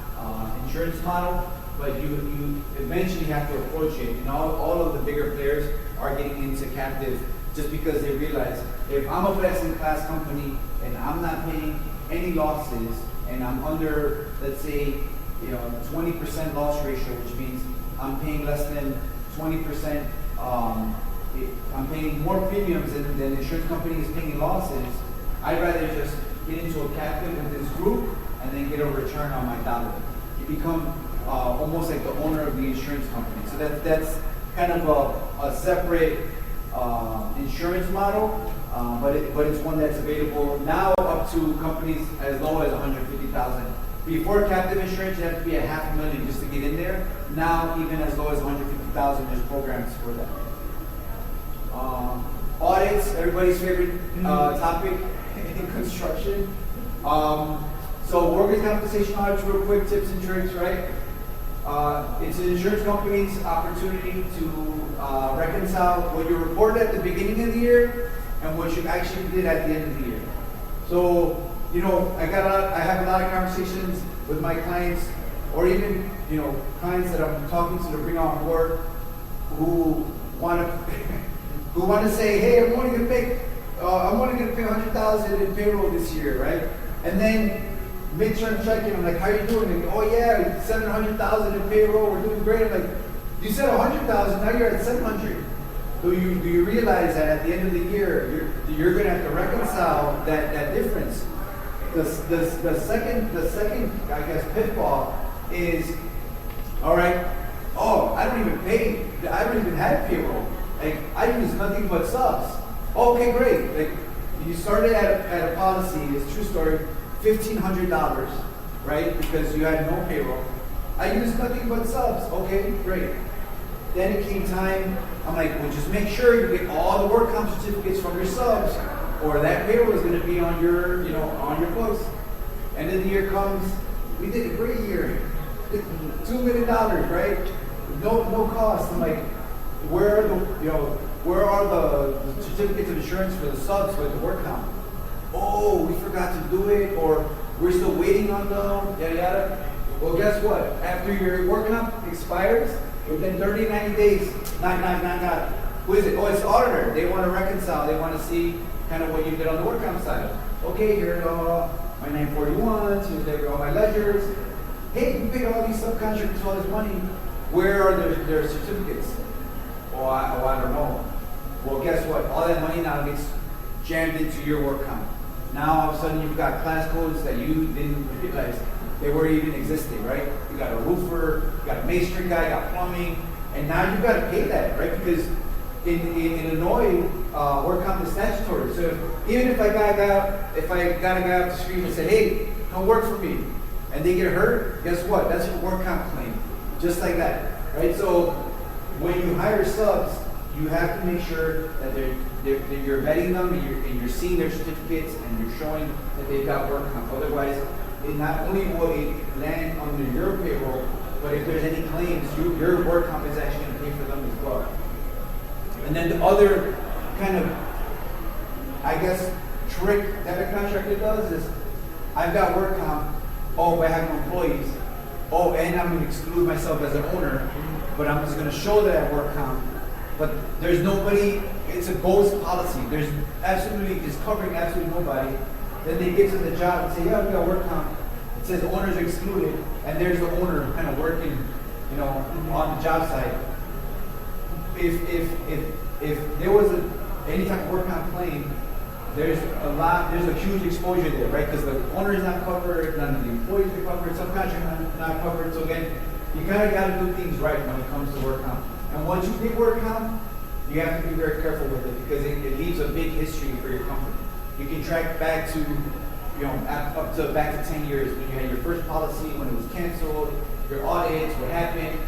insurance model, but you eventually have to approach it. And all of the bigger players are getting into captive just because they realize if I'm a best in class company and I'm not paying any losses and I'm under, let's say, 20% loss ratio, which means I'm paying less than 20%, I'm paying more premiums than the insurance company is paying losses. I'd rather just get into a captive with this group and then get a return on my dollar. You become almost like the owner of the insurance company. So that's kind of a separate insurance model, but it's one that's available now up to companies as low as 150,000. Before captive insurance, you have to be $500,000 just to get in there. Now, even as low as 150,000, there's programs for that. Audits, everybody's favorite topic in construction. So workers' compensation audits, real quick, tips and tricks, right? It's an insurance company's opportunity to reconcile what you reported at the beginning of the year and what you actually did at the end of the year. So, I have a lot of conversations with my clients, or even, clients that I'm talking to bring on board who want to say, hey, I'm only going to pay $100,000 in payroll this year, right? And then midterm check-in, I'm like, how are you doing? And, oh yeah, $700,000 in payroll, we're doing great. I'm like, you said $100,000, now you're at $700,000. Do you realize that at the end of the year, you're going to have to reconcile that difference? The second, I guess, pitfall is, all right, I don't even have payroll. Like, I use nothing but subs. Okay, great. Like, you started at a policy, it's a true story, $1,500, right? Because you had no payroll. I used nothing but subs. Okay, great. Then it came time, I'm like, well, just make sure you get all the work comp certificates from your subs, or that payroll is going to be on your, on your books. End of the year comes, we did a great year, $2 million, right? No cost. I'm like, where are the certificates of insurance for the subs for the work comp? Oh, we forgot to do it, or we're still waiting on them, yada yada. Well, guess what? After your work comp expires, within 30, 90 days, not. Who is it? Oh, it's the auditor. They want to reconcile. They want to see kind of what you did on the work comp side. Okay, here are my 941s, here's all my ledgers. Hey, we paid all these subcontractors all this money. Where are their certificates? Oh, I don't know. Well, guess what? All that money now gets jammed into your work comp. Now, all of a sudden, you've got class codes that you didn't realize they were even existing, right? You got a roofer, you got a masonry guy, you got plumbing, and now you've got to pay that, right? Because in Illinois, work comp is statutory. So even if I got a guy off the street and said, hey, come work for me, and they get hurt, guess what? That's your work comp claim, just like that, right? So when you hire subs, you have to make sure that you're vetting them and you're seeing their certificates and you're showing that they've got work comp. Otherwise, it not only will it land under your payroll, but if there's any claims, your work comp is actually going to pay for them as well. And then the other kind of, I guess, trick that a contractor does is, I've got work comp, but I have no employees. Oh, and I'm going to exclude myself as an owner, but I'm just going to show that I have work comp. But there's nobody, it's a ghost policy. It's covering absolutely nobody. Then they get to the job and say, yeah, we got work comp. It says owners are excluded, and there's the owner kind of working, on the job site. If there was any type of work comp claim, there's a huge exposure there, right? Because the owner is not covered, none of the employees are covered, subcontractors are not covered. So again, you kind of got to do things right when it comes to work comp. And once you pick work comp, you have to be very careful with it because it leaves a big history for your company. You can track back to, back to 10 years when you had your first policy, when it was canceled, your audits, what happened.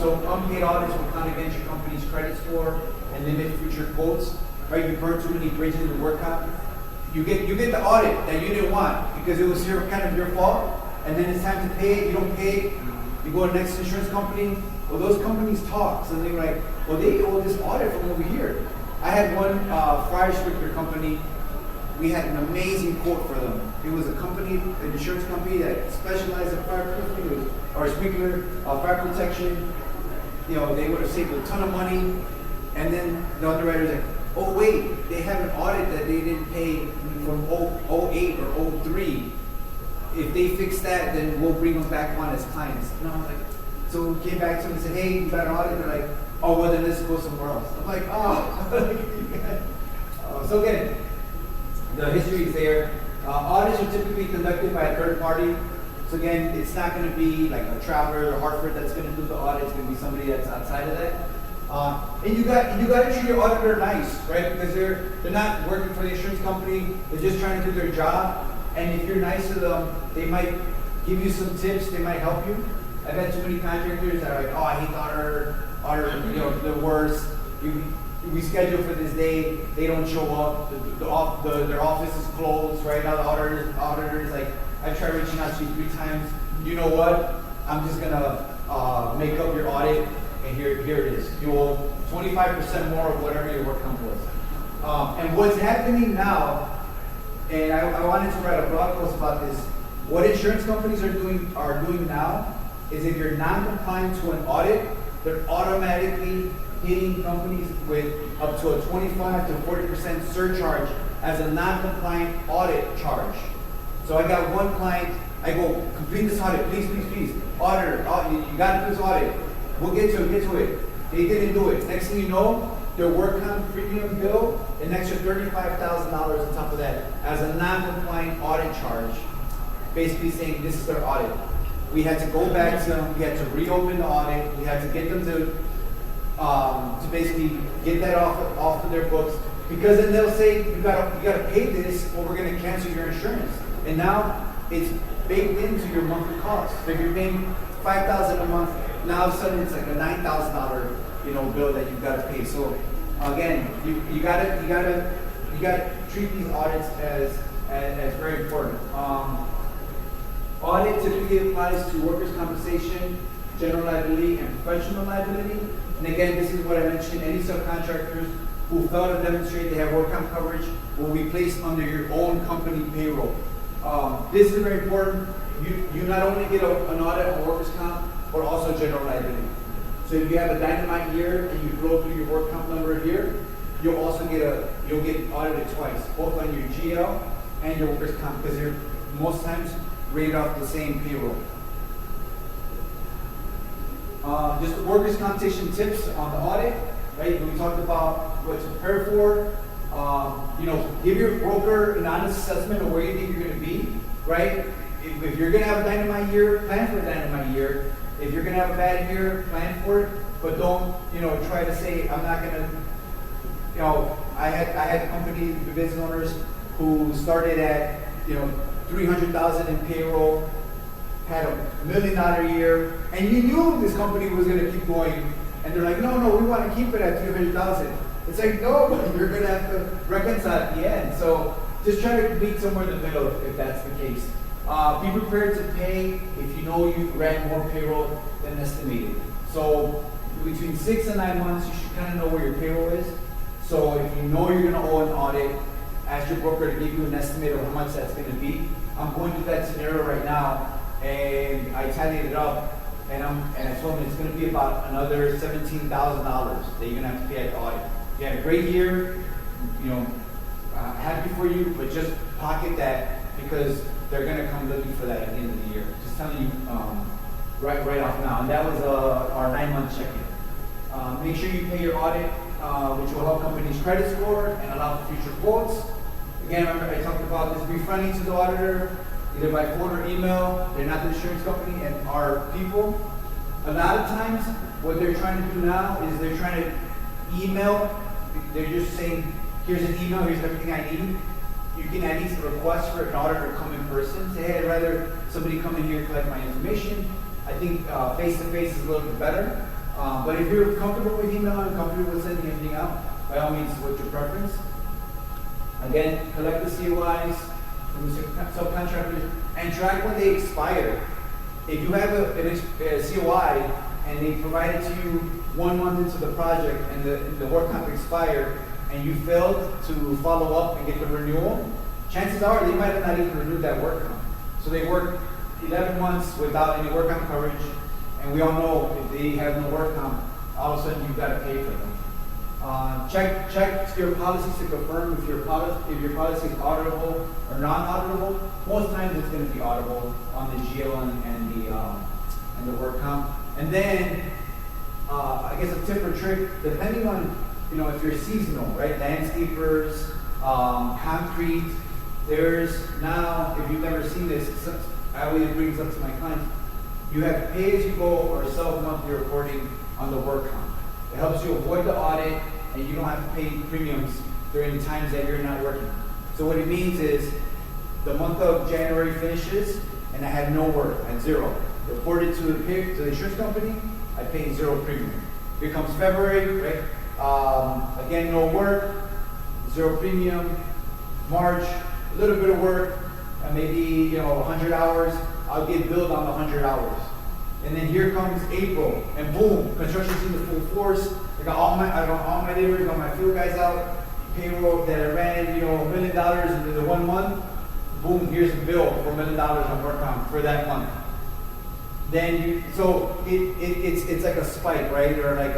So unpaid audits will count against your company's credit score and limit future quotes. Right? You burn too many bridges in work comp. You get the audit that you didn't want because it was kind of your fault, and then it's time to pay it. You don't pay it. You go to the next insurance company. Well, those companies talk, so they're like, well, they owe this audit from over here. I had one fire sprinkler company we had an amazing quote for them. It was a company, an insurance company that specialized in fireproofing or sprinkler, fire protection. You know, they would have saved a ton of money. And then the underwriter's like, oh wait, they have an audit that they didn't pay from 08 or 03. If they fix that, then we'll bring them back on as clients. And I was like, so we came back to them and said, hey, you got an audit? They're like, oh, well then let's go somewhere else. I'm like, so again, the history is there. Audits are typically conducted by a third party. So again, it's not going to be like a Traveler or Hartford that's going to do the audit. It's going to be somebody that's outside of that. And you got to treat your auditor nice, right? Because they're not working for the insurance company. They're just trying to do their job. And if you're nice to them, they might give you some tips. They might help you. I've had too many contractors that are like, oh, I hate the auditor, you know, the worst. We schedule for this day, they don't show up. Their office is closed, right? Now the auditor is like, I've tried reaching out to you 3 times. You know what? I'm just gonna make up your audit, and here it is. You owe 25% more of whatever your work comp was. And what's happening now, and I wanted to write a blog post about this. What insurance companies are doing now is if you're non-compliant to an audit, they're automatically hitting companies with up to a 25 to 40% surcharge as a non-compliant audit charge. So I got one client, I go, complete this audit, please. Auditor, you got to do this audit. We'll get to it. They didn't do it. Next thing you know, their work comp premium bill, an extra $35,000 on top of that as a non-compliant audit charge, basically saying this is their audit. We had to go back to them, we had to reopen the audit, we had to get them to basically get that off of their books, because then they'll say, you gotta pay this or we're gonna cancel your insurance. And now it's baked into your monthly cost. So if you're paying $5,000 a month, now all of a sudden it's like a $9,000 bill that you've got to pay. So again, you gotta treat these audits as very important. Audit typically applies to workers' compensation, general liability, and professional liability. And again, this is what I mentioned, any subcontractors who fail to demonstrate they have work comp coverage will be placed under your own company payroll. This is very important. You not only get an audit on workers' comp, but also general liability. So if you have a dynamite year and you blow through your work comp number here, you'll also get audited twice, both on your GL and your workers' comp, because they're most times rated off the same payroll. Just the workers' compensation tips on the audit, right? We talked about what to prepare for. Give your broker an honest assessment of where you think you're going to be, right? If you're going to have a dynamite year, plan for a dynamite year. If you're going to have a bad year, plan for it, but don't, try to say, I'm not going to, I had company business owners who started at, $300,000 in payroll, had $1 million year, and you knew this company was going to keep going, and they're like, no, we want to keep it at $300,000. It's like, no, but you're going to have to reconcile at the end. So just try to meet somewhere in the middle if that's the case. Be prepared to pay if you know you ran more payroll than estimated. So between 6 and 9 months, you should kind of know where your payroll is. So if you know you're going to owe an audit, ask your broker to give you an estimate of how much that's going to be. I'm going through that scenario right now, and I tallied it up, and I told him it's going to be about another $17,000 that you're going to have to pay at the audit. You had a great year, happy for you, but just pocket that because they're going to come looking for that at the end of the year. Just telling you right off now. And that was our 9-month check-in. Make sure you pay your audit, which will help companies' credit score and allow for future quotes. Again, remember I talked about this refunding to the auditor, either by phone or email. They're not the insurance company and our people. A lot of times, what they're trying to do now is they're trying to email. They're just saying, here's an email, here's everything I need. You can at least request for an auditor to come in person. Say, hey, I'd rather somebody come in here and collect my information. I think face-to-face is a little bit better. But if you're comfortable with email and comfortable with sending anything out, by all means, what's your preference? Again, collect the COIs from the subcontractors and track when they expire. If you have a COI and they provide it to you 1 month into the project and the work comp expired and you failed to follow up and get the renewal, chances are they might have not even renewed that work comp. So they work 11 months without any work comp coverage, and we all know if they have no work comp, all of a sudden you've got to pay for them. Check your policies to confirm if your policy is auditable or non-auditable. Most times it's going to be auditable on the GL and the work comp. And then I guess a tip or trick, depending on if you're seasonal, right? Landscapers, concrete. There's now, if you've never seen this, I always bring this up to my clients. You have pay-as-you-go or self-monthly reporting on the work comp. It helps you avoid the audit, and you don't have to pay premiums during the times that you're not working. So what it means is, the month of January finishes, and I have no work, at zero. Report it to the insurance company, I pay 0 premium. Here comes February, right? Again, no work, 0 premium. March, a little bit of work, and maybe 100 hours. I'll get billed on the 100 hours. And then here comes April, and boom, construction's in the full force. I got all my laborers, got my field guys out, payroll that I ran, $1 million into the 1 month. Boom, here's the bill for $1 million on work comp for that month. Then it's like a spike, right? Or like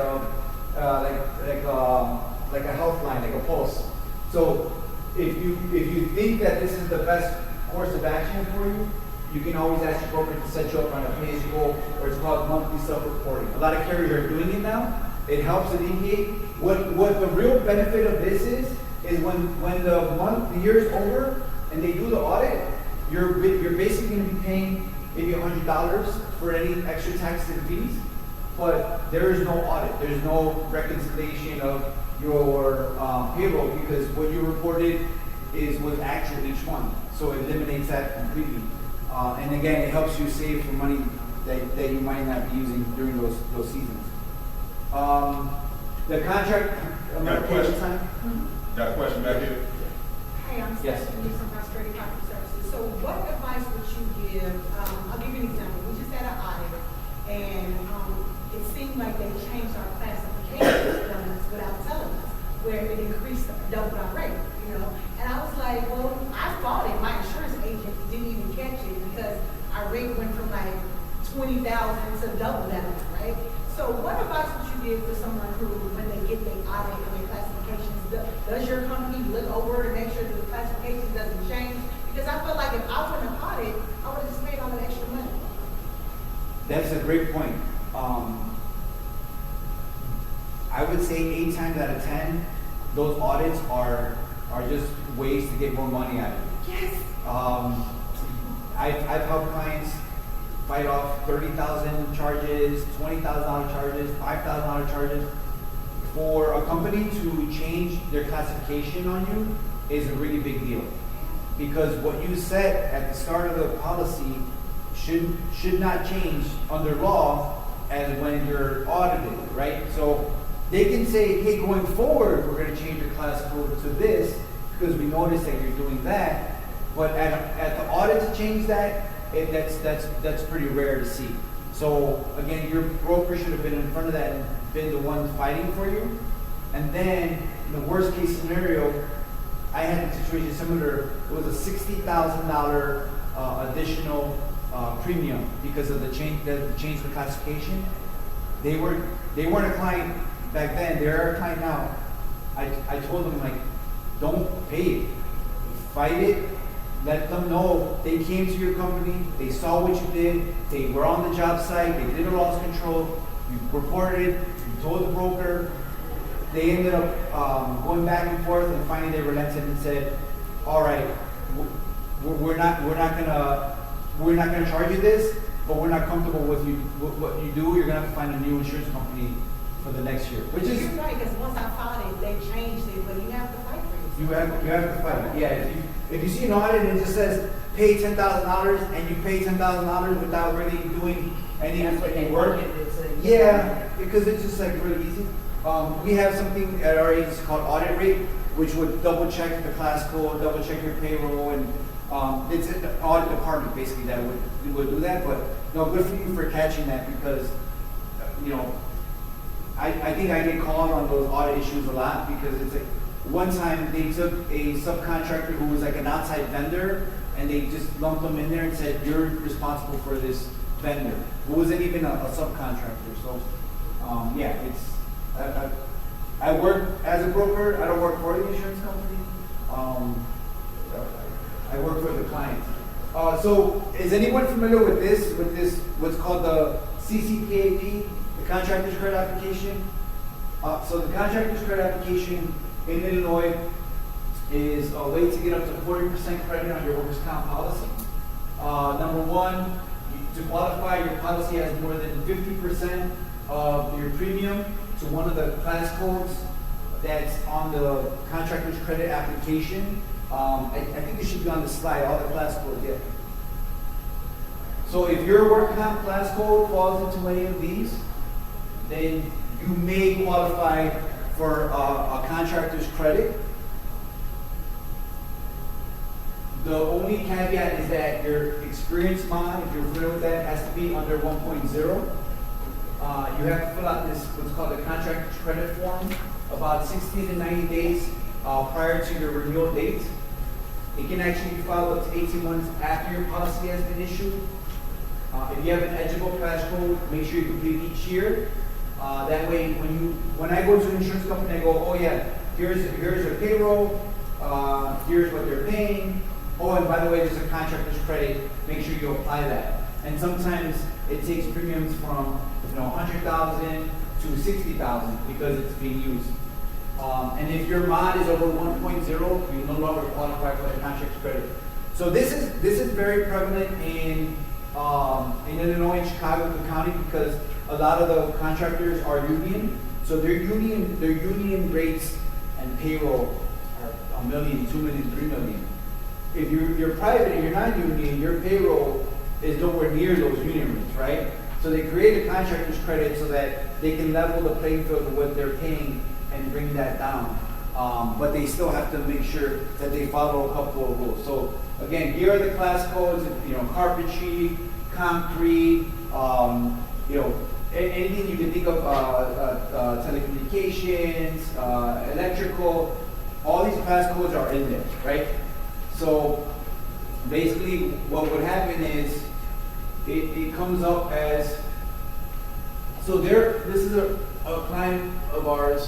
a health line, like a pulse. So if you think that this is the best course of action for you, you can always ask your broker to set you up on a pay-as-you-go, or it's called monthly self-reporting. A lot of carriers are doing it now. It helps alleviate. What the real benefit of this is when the year is over and they do the audit, you're basically going to be paying maybe $100 for any extra taxes and fees, but there is no audit. There's no reconciliation of your payroll, because what you reported was actual each month. So it eliminates that completely. And again, it helps you save for money that you might not be using during those seasons. The contract question. time. Got a question back here? Hey, I'm Yes. Stephanie from Prosperity Property Services. So what advice would you give, I'll give you an example. We just had an audit, and it seemed like they changed our classification elements without telling us, where it increased, doubled our rate, And I was like, well, I thought it, my insurance agent didn't even catch it, because our rate went from like 20,000 to double that, right? So what advice would you give for someone who, when they get their audit and their classifications, does your company look over to make sure that the classification doesn't change? Because I feel like if I went to audit, I would have just paid all that extra money. That's a great point. I would say 8 times out of 10, those audits are just ways to get more money out of you. Yes. I've helped clients fight off $30,000 charges, $20,000 charges, $5,000 charges. For a company to change their classification on you is a really big deal, because what you set at the start of the policy should not change under law as when you're audited, right? So they can say, hey, going forward, we're going to change your class code to this because we noticed that you're doing that. But at the audit to change that, that's pretty rare to see. So again, your broker should have been in front of that and been the one fighting for you. And then in the worst case scenario, I had a situation similar. It was a $60,000 additional premium because of the change the classification. They weren't a client back then. They're a client now. I told them, like, don't pay it. Fight it. Let them know they came to your company, they saw what you did, they were on the job site, they did a loss control, you reported it, you told the broker. They ended up going back and forth, and finally they relented and said, all right, we're not gonna charge you this, but we're not comfortable with what you do. You're gonna have to find a new insurance company for the next year. Which is, You're right, because once I filed it, they changed it, but you have to fight for it. you have to fight it. Yeah, if you see an audit and it just says pay $10,000 and you pay $10,000 without really doing any work, yeah, because it's just like really easy. We have something at our agency called audit rate, which would double check the class code, double check your payroll, and it's in the audit department basically that would do that. But no, good for you for catching that, because I think I get called on those audit issues a lot because it's like, one time they took a subcontractor who was like an outside vendor and they just lumped them in there and said, you're responsible for this vendor. Who wasn't even a subcontractor, so, yeah, I work as a broker, I don't work for the insurance company. I work for the client. So is anyone familiar with this, what's called the CCPAP, the Contractor's Credit Application? So the Contractor's Credit Application in Illinois is a way to get up to 40% credit on your workers' comp policy. Number one, to qualify, your policy has more than 50% of your premium to one of the class codes that's on the contractor's credit application. I think it should be on the slide, all the class codes, yeah. So if your work comp class code falls into any of these, then you may qualify for a contractor's credit. The only caveat is that your experience mod, if you're familiar with that, has to be under 1.0. You have to fill out this, what's called the contractor's credit form, about 60 to 90 days prior to your renewal date. It can actually be filed up to 18 months after your policy has been issued. If you have an eligible class code, make sure you complete each year. That way, when I go to an insurance company, I go, oh yeah, here's their payroll, here's what they're paying. Oh, and by the way, there's a contractor's credit. Make sure you apply that. And sometimes it takes premiums from 100,000 to 60,000 because it's being used. And if your mod is over 1.0, you no longer qualify for the contractor's credit. So this is very prevalent in Illinois and Chicago County because a lot of the contractors are union. So their union rates and payroll are $1 million, $2 million, $3 million. If you're private and you're not union, your payroll is nowhere near those union rates, right? So they create a contractor's credit so that they can level the playing field of what they're paying and bring that down. But they still have to make sure that they follow a couple of rules. So again, here are the class codes, carpentry, concrete, anything you can think of, telecommunications, electrical, all these class codes are in there, right? So basically what would happen is it comes up as, so this is a client of ours.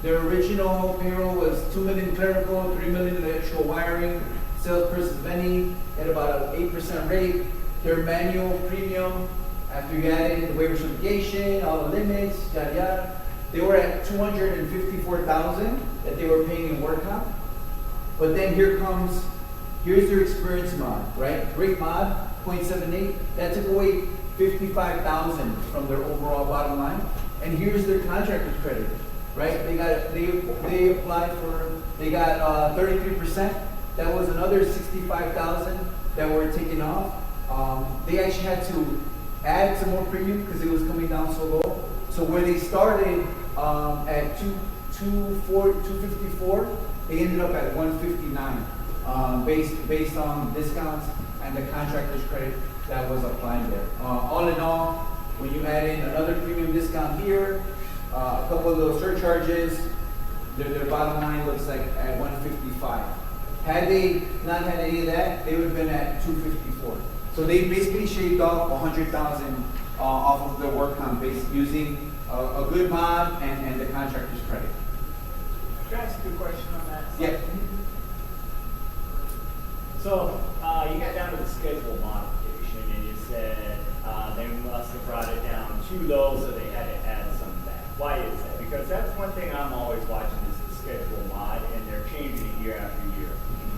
Their original payroll was $2 million clerical, $3 million electrical wiring, salesperson vending at about an 8% rate. Their manual premium, after you add in the waiver certification, all the limits, yada yada, they were at $254,000 that they were paying in work comp. But then here's their experience mod, right? Great mod, 0.78. That took away $55,000 from their overall bottom line. And here's their contractor's credit, right? They applied for, they got 33%. That was another $65,000 that were taken off. They actually had to add some more premium because it was coming down so low. So where they started at 254, they ended up at 159 based on discounts and the contractor's credit that was applied there. All in all, when you add in another premium discount here, a couple of those surcharges, their bottom line looks like at 155. Had they not had any of that, they would have been at 254. So they basically shaved off 100,000 off of their work comp base using a good mod and the contractor's credit. Can I ask you a question on that? Yeah. So, you got down to the schedule modification and you said they must have brought it down too low, so they had to add some back. Why is that? Because that's one thing I'm always watching is the schedule mod, and they're changing it year after year.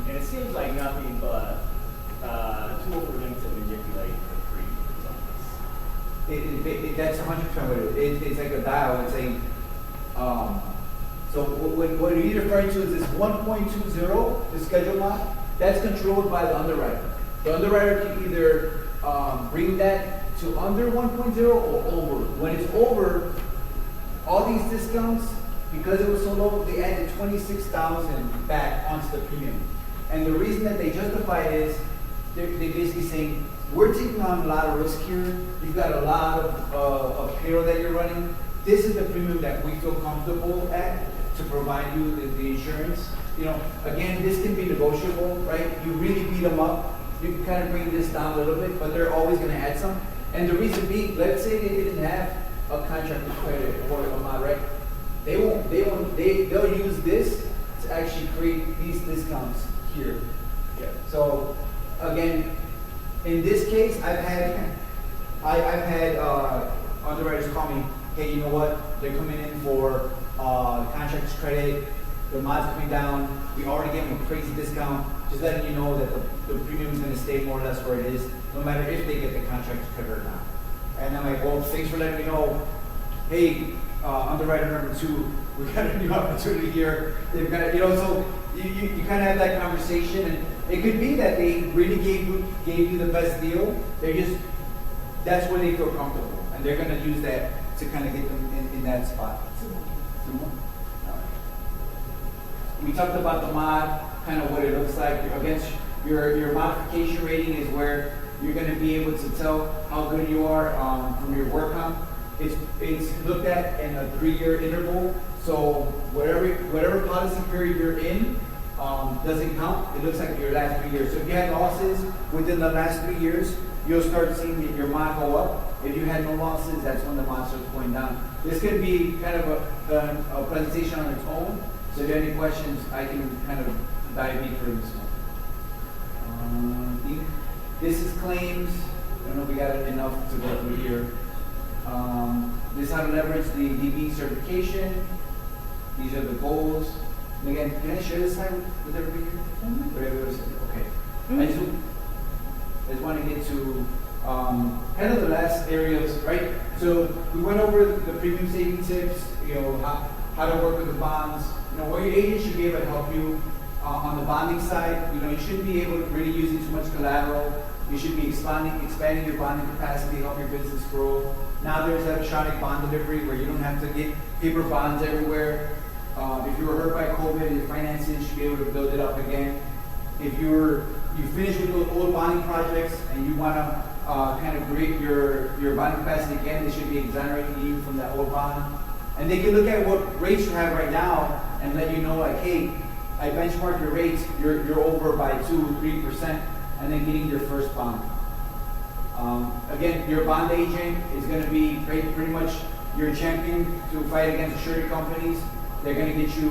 And it seems like nothing but a tool for them to manipulate the premiums on this. That's 100% what it is. It's like a dial. It's saying, so what you're referring to is this 1.20, the schedule mod. That's controlled by the underwriter. The underwriter can either bring that to under 1.0 or over. When it's over, all these discounts, because it was so low, they added 26,000 back onto the premium. And the reason that they justify it is they're basically saying, we're taking on a lot of risk here. You've got a lot of payroll that you're running. this is the premium that we feel comfortable at to provide you the insurance. You know, again, this can be negotiable, right? You really beat them up, you can kind of bring this down a little bit, but they're always gonna add some. And the reason being, let's say they didn't have a contractor's credit or a mod, right? They'll use this to actually create these discounts here. Yeah. So, again, in this case, I've had underwriters call me, hey, you know what? They're coming in for contractor's credit, the mod's coming down, we already gave them a crazy discount, just letting you know that the premium is gonna stay more or less where it is, no matter if they get the contractor's credit or not. And I'm like, well, thanks for letting me know. Hey, underwriter number 2, we got a new opportunity here. They've got, you know, so you kind of have that conversation, and it could be that they really gave you the best deal. That's where they feel comfortable, and they're gonna use that to kind of get them in that spot. Two more? All right. We talked about the mod, kind of what it looks like. Against your modification rating is where you're going to be able to tell how good you are from your work comp. It's looked at in a 3-year interval. So whatever policy period you're in doesn't count. It looks like your last 3 years. So if you had losses within the last 3 years, you'll start seeing your mod go up. If you had no losses, that's when the mod starts going down. This could be kind of a presentation on its own. So if you have any questions, I can kind of dive deeper in this one. This is claims. I don't know if we got enough to go through here. This is how to leverage the DB certification. These are the goals. And again, can I share this slide with everybody here? Okay. I just want to get to kind of the last areas, right? So we went over the premium saving tips, you know, how to work with the bonds. You know, where your agent should be able to help you on the bonding side. You know, you shouldn't be able to really using too much collateral. You should be expanding your bonding capacity, help your business grow. Now there's electronic bond delivery where you don't have to get paper bonds everywhere. If you were hurt by COVID, your finances should be able to build it up again. If you finish with those old bonding projects and you want to kind of create your bonding capacity again, they should be exonerating you from that old bond. And they can look at what rates you have right now and let you know, like, hey, I benchmark your rates, you're over by 2-3%, and then getting your first bond. Again, your bond agent is going to be pretty much your champion to fight against surety companies. They're going to get you,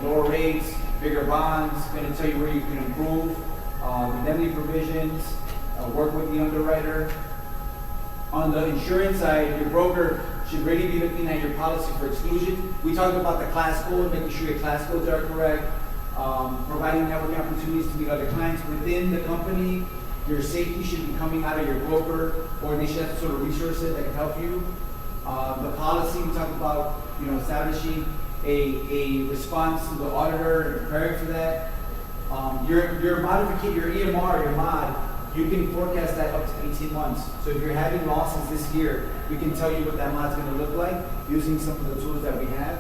lower rates, bigger bonds, going to tell you where you can improve, indemnity provisions, work with the underwriter. On the insurance side, your broker should really be looking at your policy for exclusion. We talked about the class code, making sure your class codes are correct, providing networking opportunities to meet other clients within the company. Your safety should be coming out of your broker, or they should have sort of resources that can help you. The policy, we talked about, establishing a response to the auditor and preparing for that. Your modification, your EMR, your mod, you can forecast that up to 18 months. So if you're having losses this year, we can tell you what that mod's going to look like using some of the tools that we have.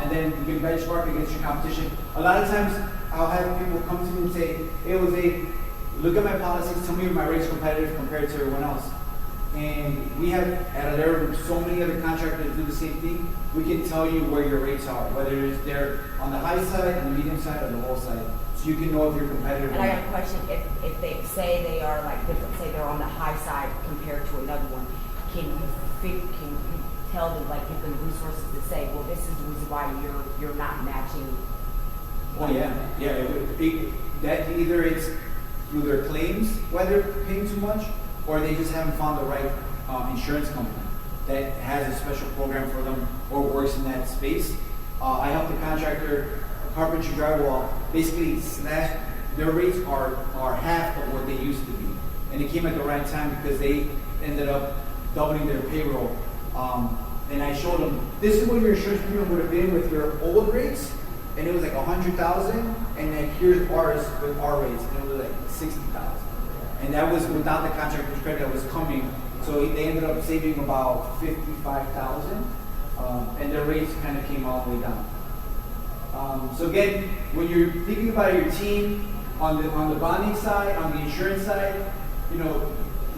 And then you can benchmark against your competition. A lot of times, I'll have people come to me and say, hey, Jose, look at my policies, tell me if my rate's competitive compared to everyone else. And we have, there are so many other contractors that do the same thing, we can tell you where your rates are, whether they're on the high side, on the medium side, or the low side. So you can know if you're competitive. And I got a question, if they say they are like different, say they're on the high side compared to another one, can you tell them, like, give them resources to say, well, this is the reason why you're not matching? Oh yeah. That either it's through their claims, why they're paying too much, or they just haven't found the right insurance company that has a special program for them or works in that space. I helped the contractor, carpentry drywall, basically slash, their rates are half of what they used to be. And it came at the right time because they ended up doubling their payroll. And I showed them, this is what your insurance premium would have been with your old rates, and it was like 100,000, and then here's ours with our rates, and it was like 60,000. And that was without the contractor's credit that was coming. So they ended up saving about 55,000, and their rates kind of came all the way down. So again, when you're thinking about your team on the bonding side, on the insurance side,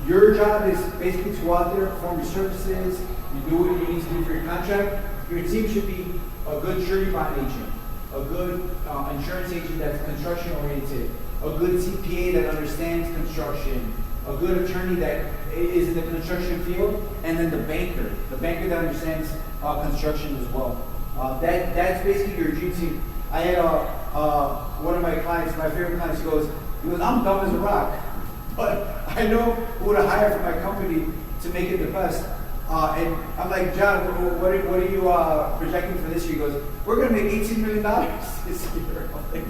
your job is basically to go out there, perform your services, You do what you need to do for your contract. Your team should be a good surety bond agent, a good insurance agent that's construction oriented, a good CPA that understands construction, a good attorney that is in the construction field, and then the banker that understands construction as well. That's basically your dream team. I had one of my clients, my favorite clients, he goes, I'm dumb as a rock, but I know who to hire for my company to make it the best. And I'm like, John, what are you projecting for this year? He goes, we're going to make $18 million this year. I'm like,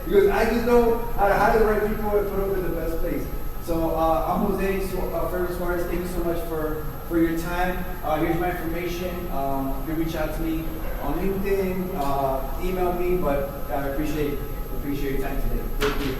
he goes, I just know how to hire the right people and put them in the best place. So I'm Jose Ferrer Suarez. Thank you so much for your time. Here's my information. You can reach out to me on LinkedIn, email me, but I appreciate your time today. Thank you.